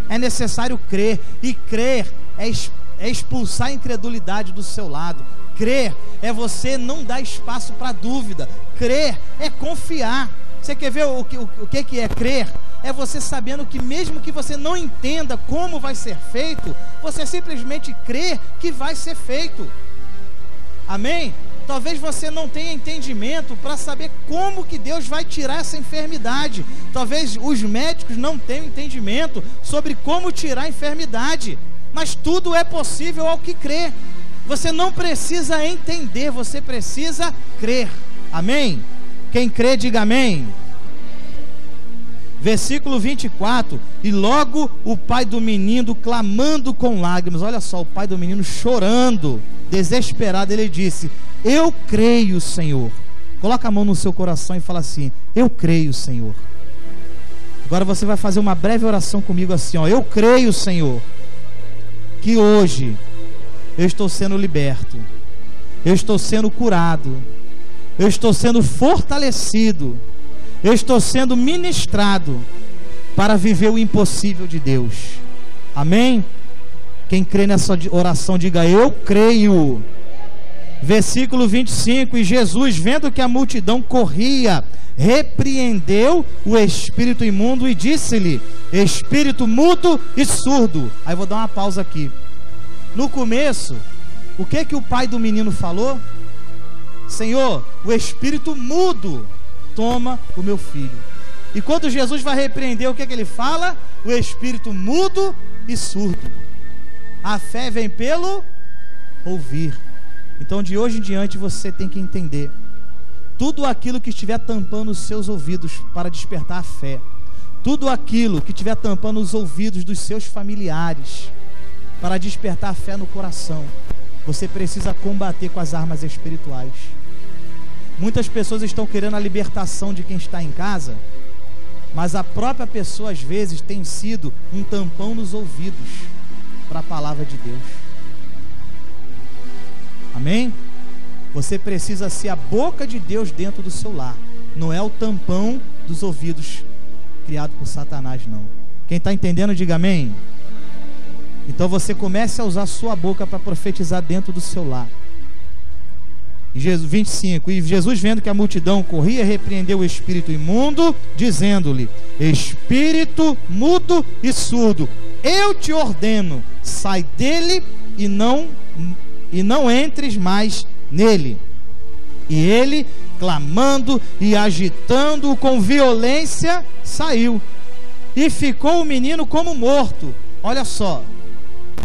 É necessário crer. E crer é expulsar a incredulidade do seu lado. Crer é você não dar espaço para dúvida. Crer é confiar. Você quer ver o que é crer? É você sabendo que mesmo que você não entenda como vai ser feito, você simplesmente crê que vai ser feito. Amém? Talvez você não tenha entendimento para saber como que Deus vai tirar essa enfermidade. Talvez os médicos não tenham entendimento sobre como tirar a enfermidade. Mas tudo é possível ao que crê. Você não precisa entender, você precisa crer. Amém? Quem crê, diga amém. Versículo 24. E logo o pai do menino, clamando com lágrimas, olha só, o pai do menino chorando, desesperado, ele disse: eu creio, Senhor. Coloca a mão no seu coração e fala assim: eu creio, Senhor. Agora você vai fazer uma breve oração comigo assim, ó: eu creio, Senhor, que hoje eu estou sendo liberto, eu estou sendo curado, eu estou sendo fortalecido, eu estou sendo ministrado para viver o impossível de Deus. Amém? Quem crê nessa oração, diga: eu creio. Versículo 25. E Jesus, vendo que a multidão corria, repreendeu o espírito imundo e disse-lhe: espírito mudo e surdo. Aí vou dar uma pausa aqui. No começo, o que o pai do menino falou? Senhor, o espírito mudo toma o meu filho. E quando Jesus vai repreender, o que ele fala? O espírito mudo e surdo. A fé vem pelo ouvir. Então de hoje em diante você tem que entender: tudo aquilo que estiver tampando os seus ouvidos para despertar a fé, tudo aquilo que estiver tampando os ouvidos dos seus familiares para despertar a fé no coração, você precisa combater com as armas espirituais. Muitas pessoas estão querendo a libertação de quem está em casa, mas a própria pessoa às vezes tem sido um tampão nos ouvidos para a palavra de Deus. Amém? Você precisa ser a boca de Deus dentro do seu lar. Não é o tampão dos ouvidos criado por Satanás, não. Quem está entendendo, diga amém. Então você comece a usar a sua boca para profetizar dentro do seu lar. 25. E Jesus, vendo que a multidão corria, repreendeu o espírito imundo, dizendo-lhe: espírito mudo e surdo, eu te ordeno, sai dele e não entres mais nele. E ele, clamando e agitando-o com violência, saiu. E ficou o menino como morto. Olha só,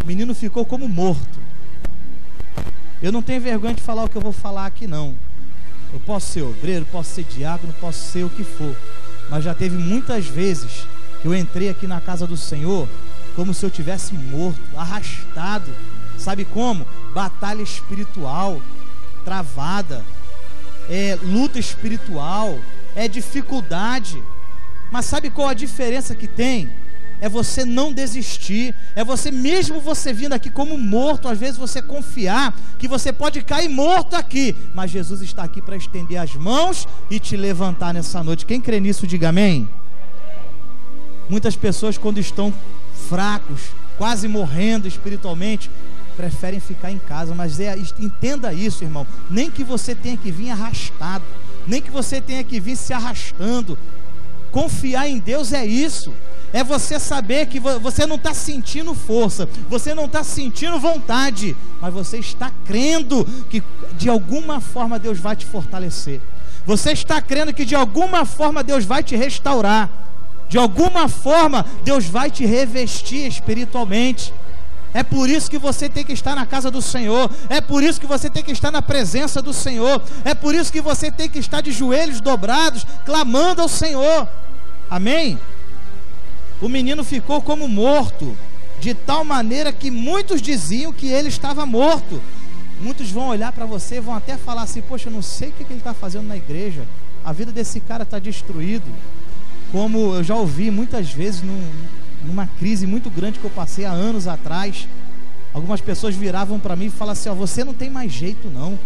o menino ficou como morto. Eu não tenho vergonha de falar o que eu vou falar aqui, não. Eu posso ser obreiro, posso ser diácono, posso ser o que for, mas já teve muitas vezes que eu entrei aqui na casa do Senhor como se eu tivesse morto, arrastado. Sabe como? Batalha espiritual travada, luta espiritual, dificuldade. Mas sabe qual a diferença que tem? É você não desistir, é você, mesmo você vindo aqui como morto, às vezes você confiar que você pode cair morto aqui, mas Jesus está aqui para estender as mãos e te levantar nessa noite. Quem crê nisso, diga amém. Muitas pessoas, quando estão fracos, quase morrendo espiritualmente, preferem ficar em casa. Mas entenda isso, irmão, nem que você tenha que vir arrastado, nem que você tenha que vir se arrastando. Confiar em Deus é isso. É você saber que você não está sentindo força, você não está sentindo vontade, mas você está crendo que de alguma forma Deus vai te fortalecer. Você está crendo que de alguma forma Deus vai te restaurar, de alguma forma Deus vai te revestir espiritualmente. É por isso que você tem que estar na casa do Senhor, é por isso que você tem que estar na presença do Senhor, é por isso que você tem que estar de joelhos dobrados, clamando ao Senhor. Amém? O menino ficou como morto, de tal maneira que muitos diziam que ele estava morto. Muitos vão olhar para você e vão até falar assim: poxa, eu não sei o que ele está fazendo na igreja, a vida desse cara está destruída. Como eu já ouvi muitas vezes numa crise muito grande que eu passei há anos atrás. Algumas pessoas viravam para mim e falavam assim: ó, você não tem mais jeito não,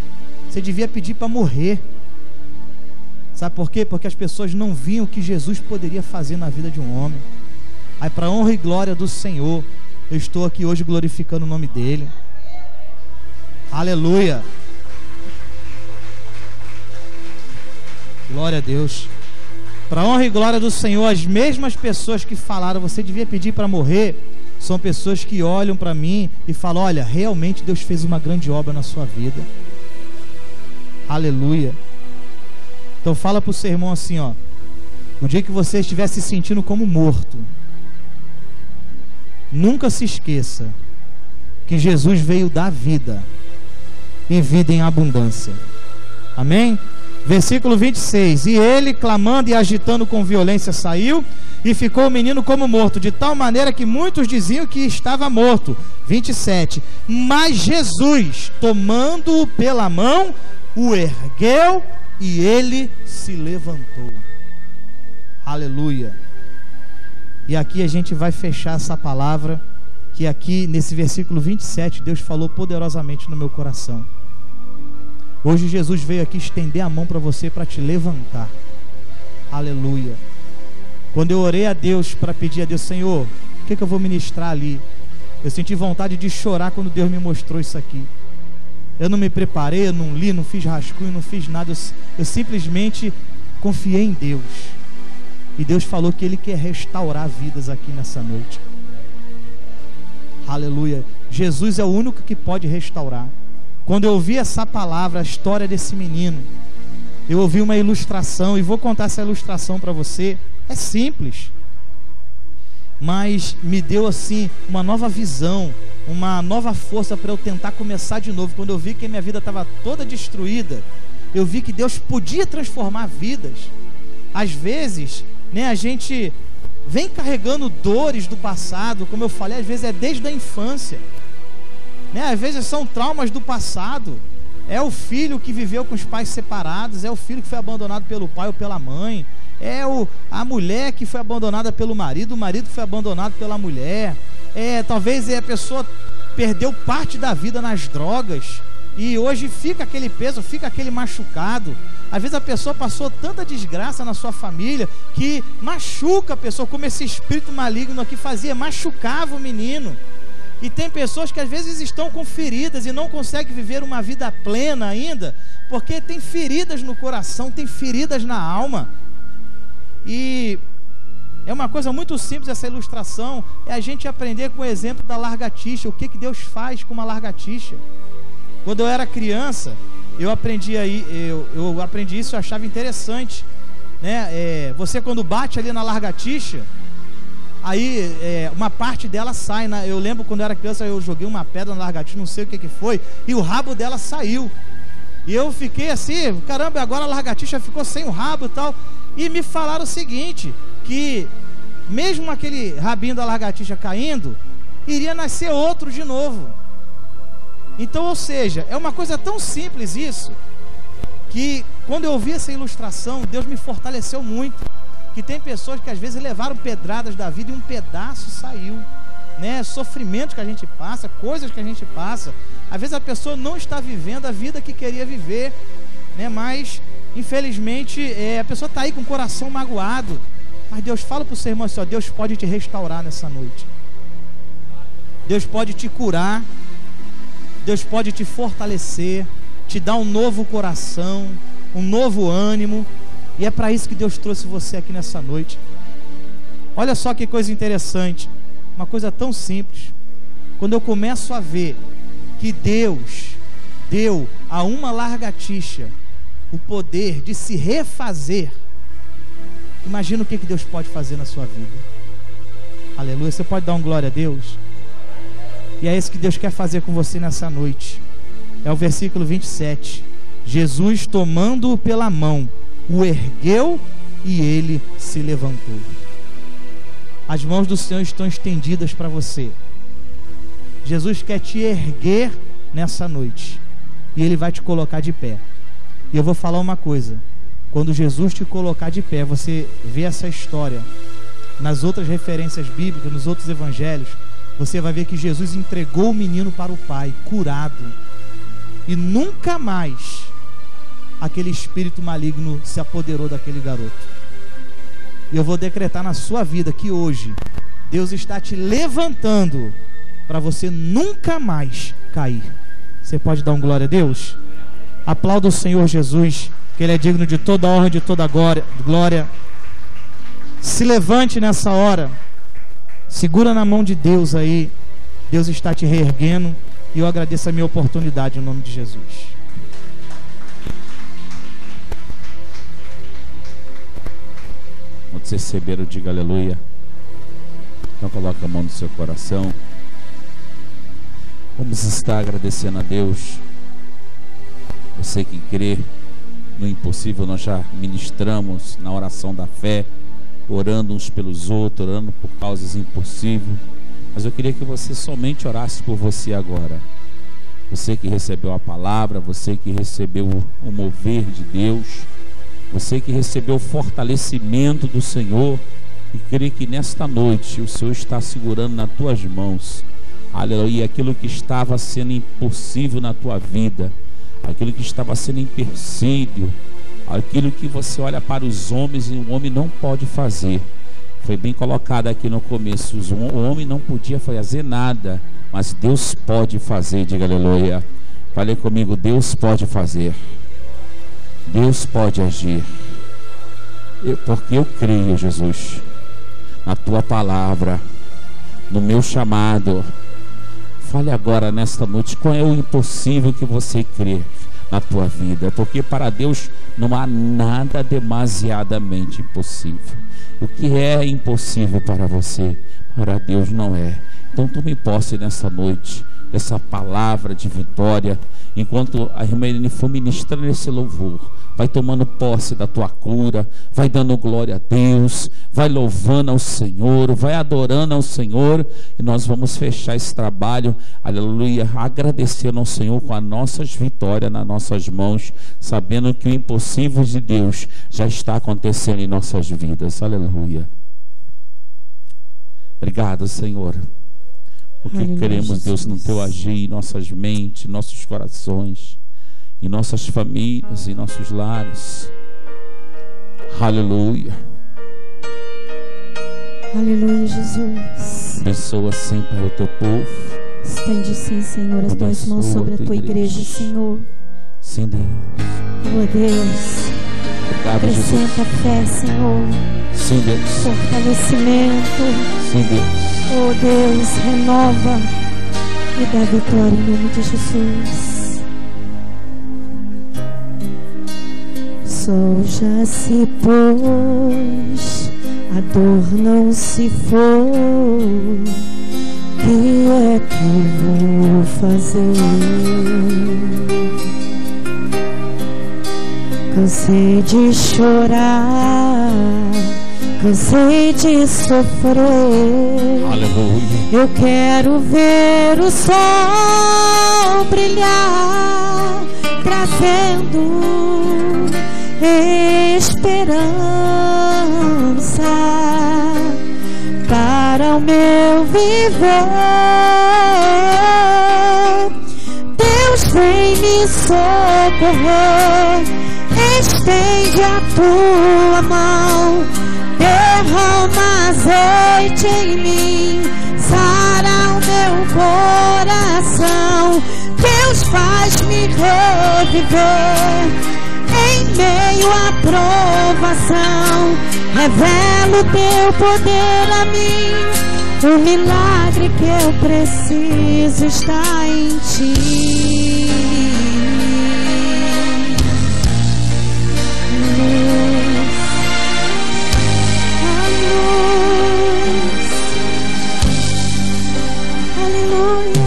você devia pedir para morrer. Sabe por quê? Porque as pessoas não viam o que Jesus poderia fazer na vida de um homem. Aí, para honra e glória do Senhor, eu estou aqui hoje glorificando o nome dele. Aleluia. Glória a Deus. Para honra e glória do Senhor, as mesmas pessoas que falaram você devia pedir para morrer, são pessoas que olham para mim e falam: olha, realmente Deus fez uma grande obra na sua vida. Aleluia. Então fala para o seu irmão assim, ó: o dia que você estiver se sentindo como morto, nunca se esqueça que Jesus veio dar vida, e vida em abundância. Amém? Versículo 26. E ele, clamando e agitando com violência, saiu, e ficou o menino como morto, de tal maneira que muitos diziam que estava morto. 27. Mas Jesus, tomando-o pela mão, o ergueu, e ele se levantou. Aleluia. E aqui a gente vai fechar essa palavra, que aqui nesse versículo 27 Deus falou poderosamente no meu coração. Hoje Jesus veio aqui estender a mão para você, para te levantar. Aleluia. Quando eu orei a Deus para pedir a Deus: Senhor, o que eu vou ministrar ali? Eu senti vontade de chorar quando Deus me mostrou isso aqui. Eu não me preparei, eu não li, não fiz rascunho, não fiz nada. Eu simplesmente confiei em Deus. E Deus falou que Ele quer restaurar vidas aqui nessa noite. Aleluia. Jesus é o único que pode restaurar. Quando eu ouvi essa palavra, a história desse menino, eu ouvi uma ilustração, e vou contar essa ilustração para você. É simples, mas me deu assim uma nova visão, uma nova força para eu tentar começar de novo. Quando eu vi que a minha vida estava toda destruída, eu vi que Deus podia transformar vidas. Às vezes, a gente vem carregando dores do passado, como eu falei, às vezes é desde a infância. Às vezes são traumas do passado. É o filho que viveu com os pais separados, é o filho que foi abandonado pelo pai ou pela mãe, é a mulher que foi abandonada pelo marido, o marido que foi abandonado pela mulher, talvez a pessoa perdeu parte da vida nas drogas, e hoje fica aquele peso, fica aquele machucado. Às vezes a pessoa passou tanta desgraça na sua família, que machuca a pessoa, como esse espírito maligno aqui fazia, machucava o menino. E tem pessoas que às vezes estão com feridas e não conseguem viver uma vida plena ainda, porque tem feridas no coração, tem feridas na alma. E é uma coisa muito simples essa ilustração, é a gente aprender com o exemplo da lagartixa. O que Deus faz com uma lagartixa? Quando eu era criança, eu aprendi isso, eu achava interessante, você quando bate ali na lagartixa, aí uma parte dela sai, eu lembro quando eu era criança, eu joguei uma pedra na lagartixa, não sei o que foi, e o rabo dela saiu, e eu fiquei assim, caramba, agora a lagartixa ficou sem o rabo e tal. E me falaram o seguinte, que mesmo aquele rabinho da lagartixa caindo, iria nascer outro de novo. Então, ou seja, é uma coisa tão simples isso, que quando eu ouvi essa ilustração, Deus me fortaleceu muito. Que tem pessoas que às vezes levaram pedradas da vida e um pedaço saiu, sofrimentos que a gente passa, coisas que a gente passa. Às vezes a pessoa não está vivendo a vida que queria viver, mas infelizmente a pessoa está aí com o coração magoado. Mas Deus fala para o seu irmão assim: ó, Deus pode te restaurar nessa noite, Deus pode te curar, Deus pode te fortalecer, te dar um novo coração, um novo ânimo. E é para isso que Deus trouxe você aqui nessa noite. Olha só que coisa interessante, uma coisa tão simples. Quando eu começo a ver que Deus deu a uma lagartixa o poder de se refazer, imagina o que Deus pode fazer na sua vida. Aleluia. Você pode dar um glória a Deus? E é isso que Deus quer fazer com você nessa noite. É o versículo 27. Jesus, tomando-o pela mão, o ergueu, e ele se levantou. As mãos do Senhor estão estendidas para você. Jesus quer te erguer nessa noite, e Ele vai te colocar de pé. E eu vou falar uma coisa: quando Jesus te colocar de pé, você vê essa história nas outras referências bíblicas, nos outros evangelhos, você vai ver que Jesus entregou o menino para o pai, curado. E nunca mais aquele espírito maligno se apoderou daquele garoto. E eu vou decretar na sua vida que hoje Deus está te levantando para você nunca mais cair. Você pode dar um glória a Deus? Aplauda o Senhor Jesus, que Ele é digno de toda honra e de toda glória. Se levante nessa hora, segura na mão de Deus aí. Deus está te reerguendo, e eu agradeço a minha oportunidade em nome de Jesus. Quando receberam, diga aleluia. Então coloca a mão no seu coração. Vamos estar agradecendo a Deus. Você que crê no impossível, nós já ministramos na oração da fé, orando uns pelos outros, orando por causas impossíveis. Mas eu queria que você somente orasse por você agora. Você que recebeu a palavra, você que recebeu o mover de Deus, você que recebeu o fortalecimento do Senhor e crê que nesta noite o Senhor está segurando nas tuas mãos, aleluia, aquilo que estava sendo impossível na tua vida, aquilo que estava sendo empecilho, aquilo que você olha para os homens e o homem não pode fazer. Foi bem colocado aqui no começo, o homem não podia fazer nada, mas Deus pode fazer, diga aleluia. Fale comigo, Deus pode fazer, Deus pode agir. Porque eu creio, Jesus, na tua palavra, no meu chamado. Fale agora nesta noite, qual é o impossível que você crê na tua vida? Porque para Deus não há nada demasiadamente impossível. O que é impossível para você, para Deus não é. Então tome posse nessa noite dessa palavra de vitória. Enquanto a irmã Irene for ministrando esse louvor, vai tomando posse da tua cura, vai dando glória a Deus, vai louvando ao Senhor, vai adorando ao Senhor, e nós vamos fechar esse trabalho, aleluia, agradecendo ao Senhor com as nossas vitórias nas nossas mãos, sabendo que o impossível de Deus já está acontecendo em nossas vidas, aleluia. Obrigado, Senhor, porque queremos, Deus, no teu agir em nossas mentes, em nossos corações, em nossas famílias, em nossos lares. Aleluia. Aleluia, Jesus. Abençoa sempre o teu povo. Estende sim, Senhor, as tuas mãos sobre a tua igreja, Senhor. Sim, Deus. Oh, Deus. Obrigado, acrescenta Jesus. Fé, Senhor. Sim, Deus. Fortalecimento. Sim, Deus. Oh, Deus, renova e dá vitória em nome de Jesus. O sol já se pôs, a dor não se foi. Que é que eu vou fazer? Cansei de chorar, cansei de sofrer. Aleluia. Eu quero ver o sol brilhar, trazendo esperança para o meu viver. Deus vem me socorrer, estende a tua mão, derrama azeite em mim, sara o meu coração. Deus faz-me reviver em meio à provação, revela o teu poder a mim. O milagre que eu preciso está em ti. Aleluia.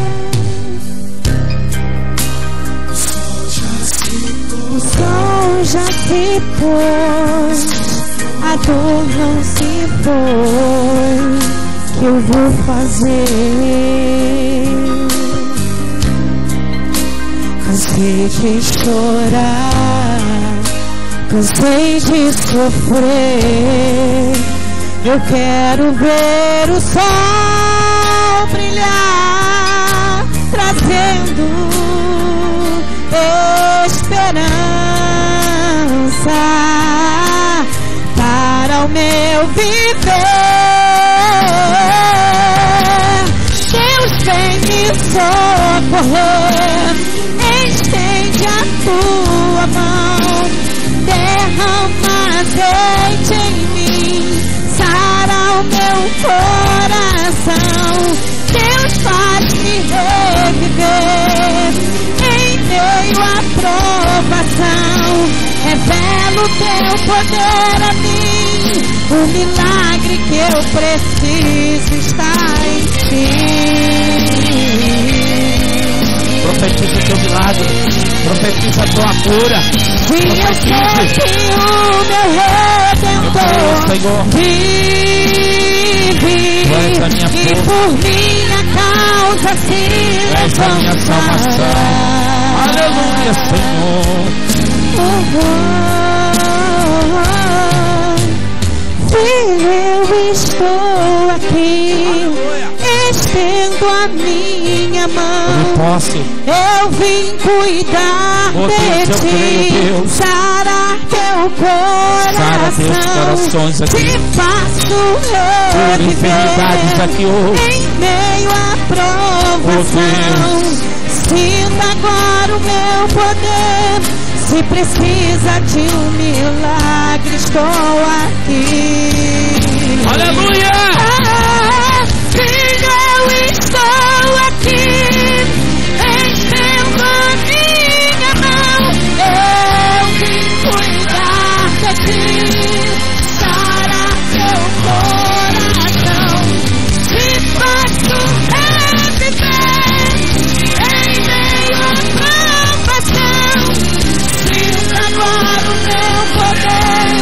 O sol já se pôs, a dor não se foi. Que eu vou fazer? Cansei de chorar, cansei de sofrer. Eu quero ver o sol vou brilhar, trazendo esperança para o meu viver. Deus vem me socorrer, estende a tua mão, derrama azeite em mim, sara o meu coração. Deus faz-me reviver em meio à provação, revela o teu poder a mim, o milagre que eu preciso está em ti. Profetiza o teu milagre, profetiza a tua cura. E eu sei que o meu Redentor vive, e por minha causa se levanta. Aleluia, Senhor. Filho, eu estou aqui, estendo a minha mão. Eu vim cuidar de ti, sarar teu coração, te faço reviver em meio à provação. Sinta agora o meu poder, se precisa de um milagre, estou aqui. Aleluia! Filho, eu estou aqui, estendo a minha mão. Eu vim cuidar de ti, sarar teu coração, te faço reviver em meio à provação. Sinta agora o meu poder,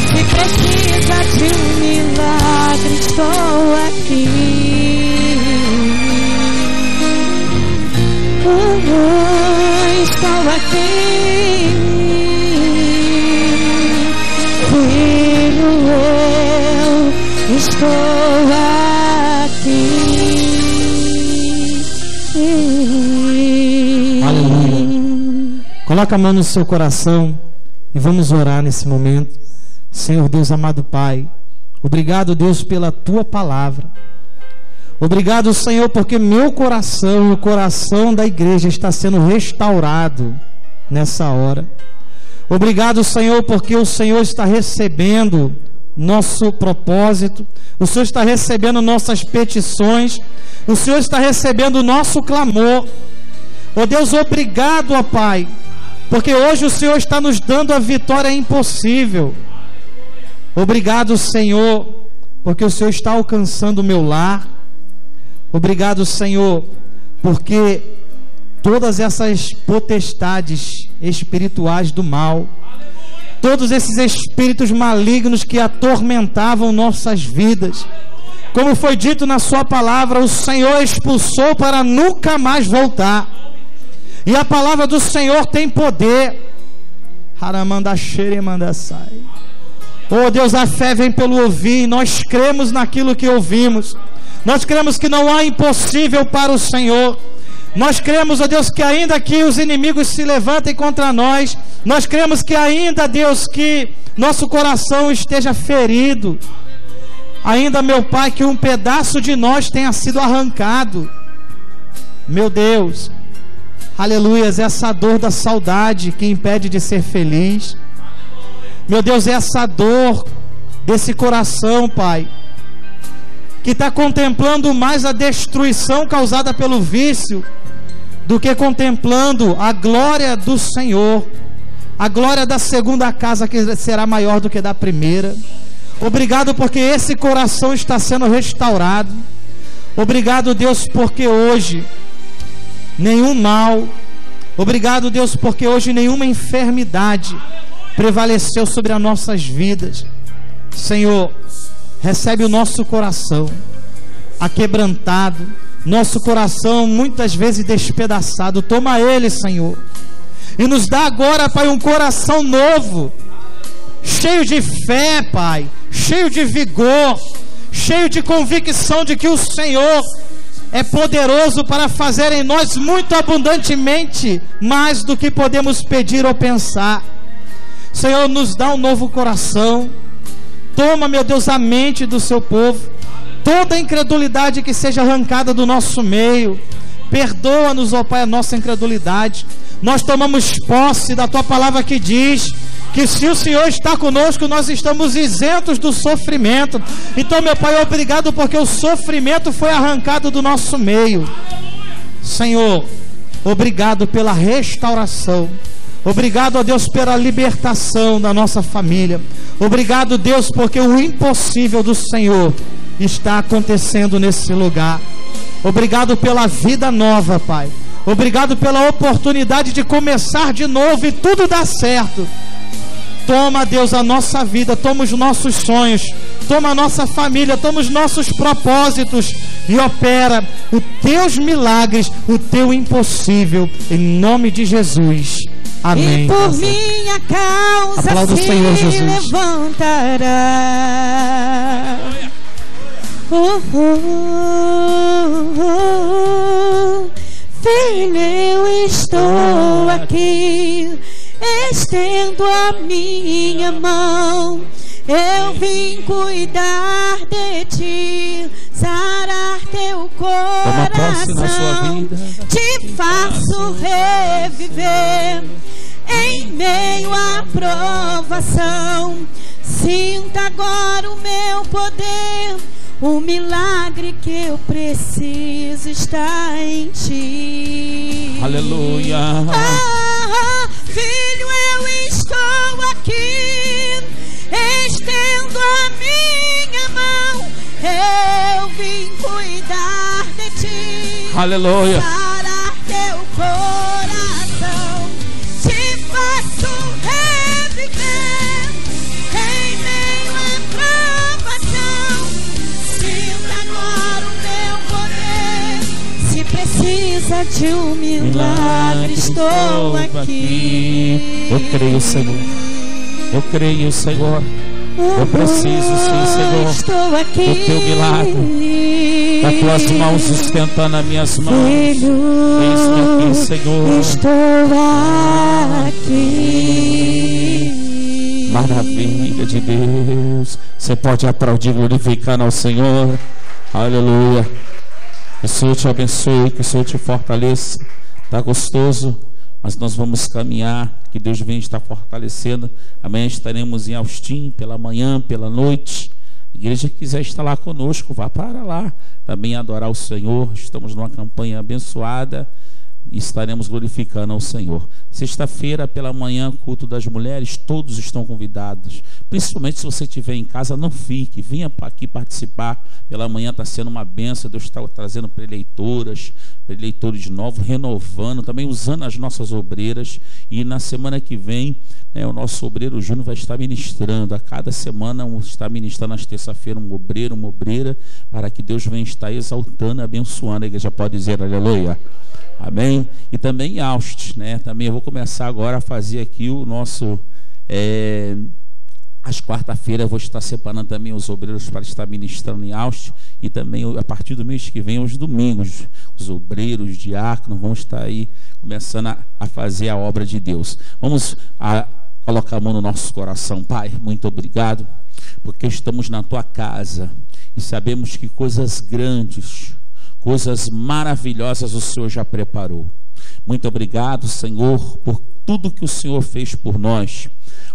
se precisa de um milagre, estou aqui. Estou aqui, filho, eu estou aqui. Aleluia. Coloca a mão no seu coração e vamos orar nesse momento. Senhor Deus amado Pai, obrigado, Deus, pela tua palavra. Obrigado, Senhor, porque meu coração e o coração da igreja está sendo restaurado nessa hora. Obrigado, Senhor, porque o Senhor está recebendo nosso propósito, o Senhor está recebendo nossas petições, o Senhor está recebendo o nosso clamor. Ó Deus, obrigado, ó Pai, porque hoje o Senhor está nos dando a vitória impossível. Obrigado, Senhor, porque o Senhor está alcançando o meu lar. Obrigado, Senhor, porque todas essas potestades espirituais do mal, todos esses espíritos malignos que atormentavam nossas vidas, como foi dito na sua palavra, o Senhor expulsou para nunca mais voltar. E a palavra do Senhor tem poder. Oh Deus, a fé vem pelo ouvir, e nós cremos naquilo que ouvimos. Nós cremos que não há impossível para o Senhor. Nós cremos, ó Deus, que ainda que os inimigos se levantem contra nós, nós cremos que ainda, Deus, que nosso coração esteja ferido, ainda, meu Pai, que um pedaço de nós tenha sido arrancado. Meu Deus, aleluias, essa dor da saudade que impede de ser feliz. Meu Deus, essa dor desse coração, Pai, que está contemplando mais a destruição causada pelo vício do que contemplando a glória do Senhor, a glória da segunda casa que será maior do que da primeira. Obrigado porque esse coração está sendo restaurado. Obrigado, Deus, porque hoje nenhum mal, obrigado, Deus, porque hoje nenhuma enfermidade prevaleceu sobre as nossas vidas. Senhor, recebe o nosso coração aquebrantado, nosso coração muitas vezes despedaçado. Toma ele, Senhor, e nos dá agora, Pai, um coração novo, cheio de fé, Pai, cheio de vigor, cheio de convicção de que o Senhor é poderoso para fazer em nós muito abundantemente, mais do que podemos pedir ou pensar. Senhor, nos dá um novo coração. Toma, meu Deus, a mente do seu povo. Toda a incredulidade que seja arrancada do nosso meio. Perdoa-nos, ó Pai, a nossa incredulidade. Nós tomamos posse da Tua palavra que diz que se o Senhor está conosco, nós estamos isentos do sofrimento. Então, meu Pai, obrigado porque o sofrimento foi arrancado do nosso meio. Senhor, obrigado pela restauração. Obrigado, ó Deus, pela libertação da nossa família. Obrigado, Deus, porque o impossível do Senhor está acontecendo nesse lugar. Obrigado pela vida nova, Pai. Obrigado pela oportunidade de começar de novo e tudo dá certo. Toma, Deus, a nossa vida, toma os nossos sonhos, toma a nossa família, toma os nossos propósitos e opera os teus milagres, o teu impossível, em nome de Jesus. Amém. E por minha causa aplauda o Senhor Jesus. Levantará. Filho, eu estou aqui, estendo a minha mão. Eu vim cuidar de ti, sarar teu coração. Te faço reviver em meio à provação. Sinta agora o meu poder. O milagre que eu preciso está em ti. Aleluia. Filho, eu estou aqui, estendo a minha mão. Eu vim cuidar de ti. Aleluia. Sarar teu coração. Te faço reviver em meio à provação. Sinta agora o meu poder. Se precisa de um milagre, estou aqui. Eu creio, Senhor. Eu creio, Senhor. Eu preciso, sim, Senhor, estou aqui, do teu milagre, das tuas mãos sustentando as minhas mãos. Eis-me aqui, Senhor. Estou aqui. Maravilha de Deus. Você pode aplaudir, glorificando ao Senhor. Aleluia. Que o Senhor te abençoe, que o Senhor te fortaleça. Está gostoso? Mas nós vamos caminhar, que Deus venha estar fortalecendo. Amanhã estaremos em Austin, pela manhã, pela noite. A igreja que quiser estar lá conosco, vá para lá também adorar o Senhor. Estamos numa campanha abençoada e estaremos glorificando ao Senhor. Sexta-feira pela manhã, culto das mulheres, todos estão convidados. Principalmente se você estiver em casa, não fique, venha aqui participar. Pela manhã está sendo uma bênção. Deus está trazendo preleitoras, preleitores novos, renovando, também usando as nossas obreiras. E na semana que vem, o nosso obreiro Júnior vai estar ministrando. A cada semana está ministrando às terça-feira um obreiro, uma obreira, para que Deus venha estar exaltando e abençoando. A igreja pode dizer aleluia. Amém? E também em Austin, também eu vou começar agora a fazer aqui o nosso às quarta-feiras eu vou estar separando também os obreiros para estar ministrando em Austin. E também a partir do mês que vem, os domingos, os obreiros, os diáconos vão estar aí começando a fazer a obra de Deus. Vamos colocar a mão no nosso coração. Pai, muito obrigado, porque estamos na tua casa e sabemos que coisas grandes, coisas maravilhosas o Senhor já preparou. Muito obrigado, Senhor, por tudo que o Senhor fez por nós.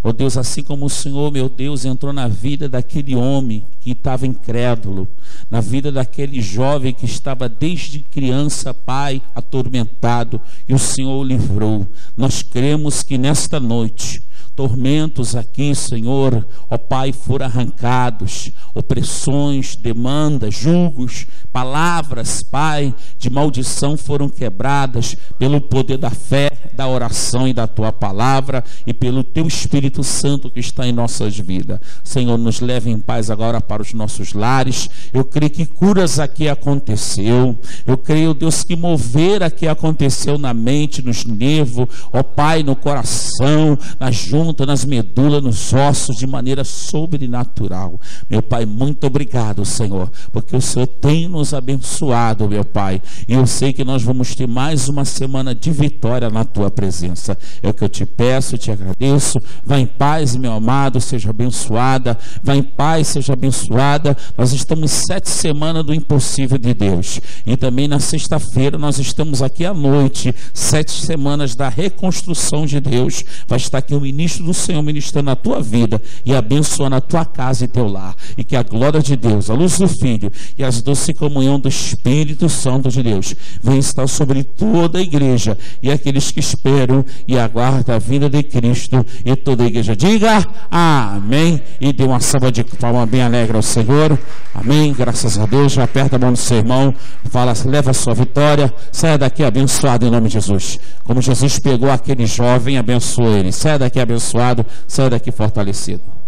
Ó Deus, assim como o Senhor, meu Deus, entrou na vida daquele homem que estava incrédulo, na vida daquele jovem que estava desde criança, Pai, atormentado, e o Senhor o livrou. Nós cremos que nesta noite tormentos aqui, Senhor, ó Pai, foram arrancados, opressões, demandas, julgos, palavras, Pai, de maldição foram quebradas pelo poder da fé, da oração e da tua palavra e pelo teu Espírito Santo que está em nossas vidas. Senhor, nos leve em paz agora para os nossos lares. Eu creio que curas aqui aconteceu. Eu creio, Deus, que mover aqui aconteceu na mente, nos nervos, ó Pai, no coração, na junta, nas medulas, nos ossos, de maneira sobrenatural. Meu Pai, muito obrigado, Senhor, porque o Senhor tem nos nos abençoado, meu Pai. E eu sei que nós vamos ter mais uma semana de vitória na tua presença. É o que eu te peço, te agradeço. Vá em paz, meu amado, seja abençoada. Vá em paz, seja abençoada. Nós estamos 7 semanas do impossível de Deus. E também na sexta-feira nós estamos aqui à noite, 7 semanas da reconstrução de Deus. Vai estar aqui o ministro do Senhor ministrando a tua vida e abençoando a tua casa e teu lar. E que a glória de Deus, a luz do Filho e as doce comunhão do Espírito Santo de Deus venha estar sobre toda a igreja e aqueles que esperam e aguardam a vinda de Cristo. E toda a igreja diga amém e dê uma salva de palmas bem alegre ao Senhor. Amém, graças a Deus. Já aperta a mão do seu irmão, fala, leva a sua vitória, saia daqui abençoado em nome de Jesus. Como Jesus pegou aquele jovem, abençoou ele. Saia daqui abençoado, saia daqui fortalecido.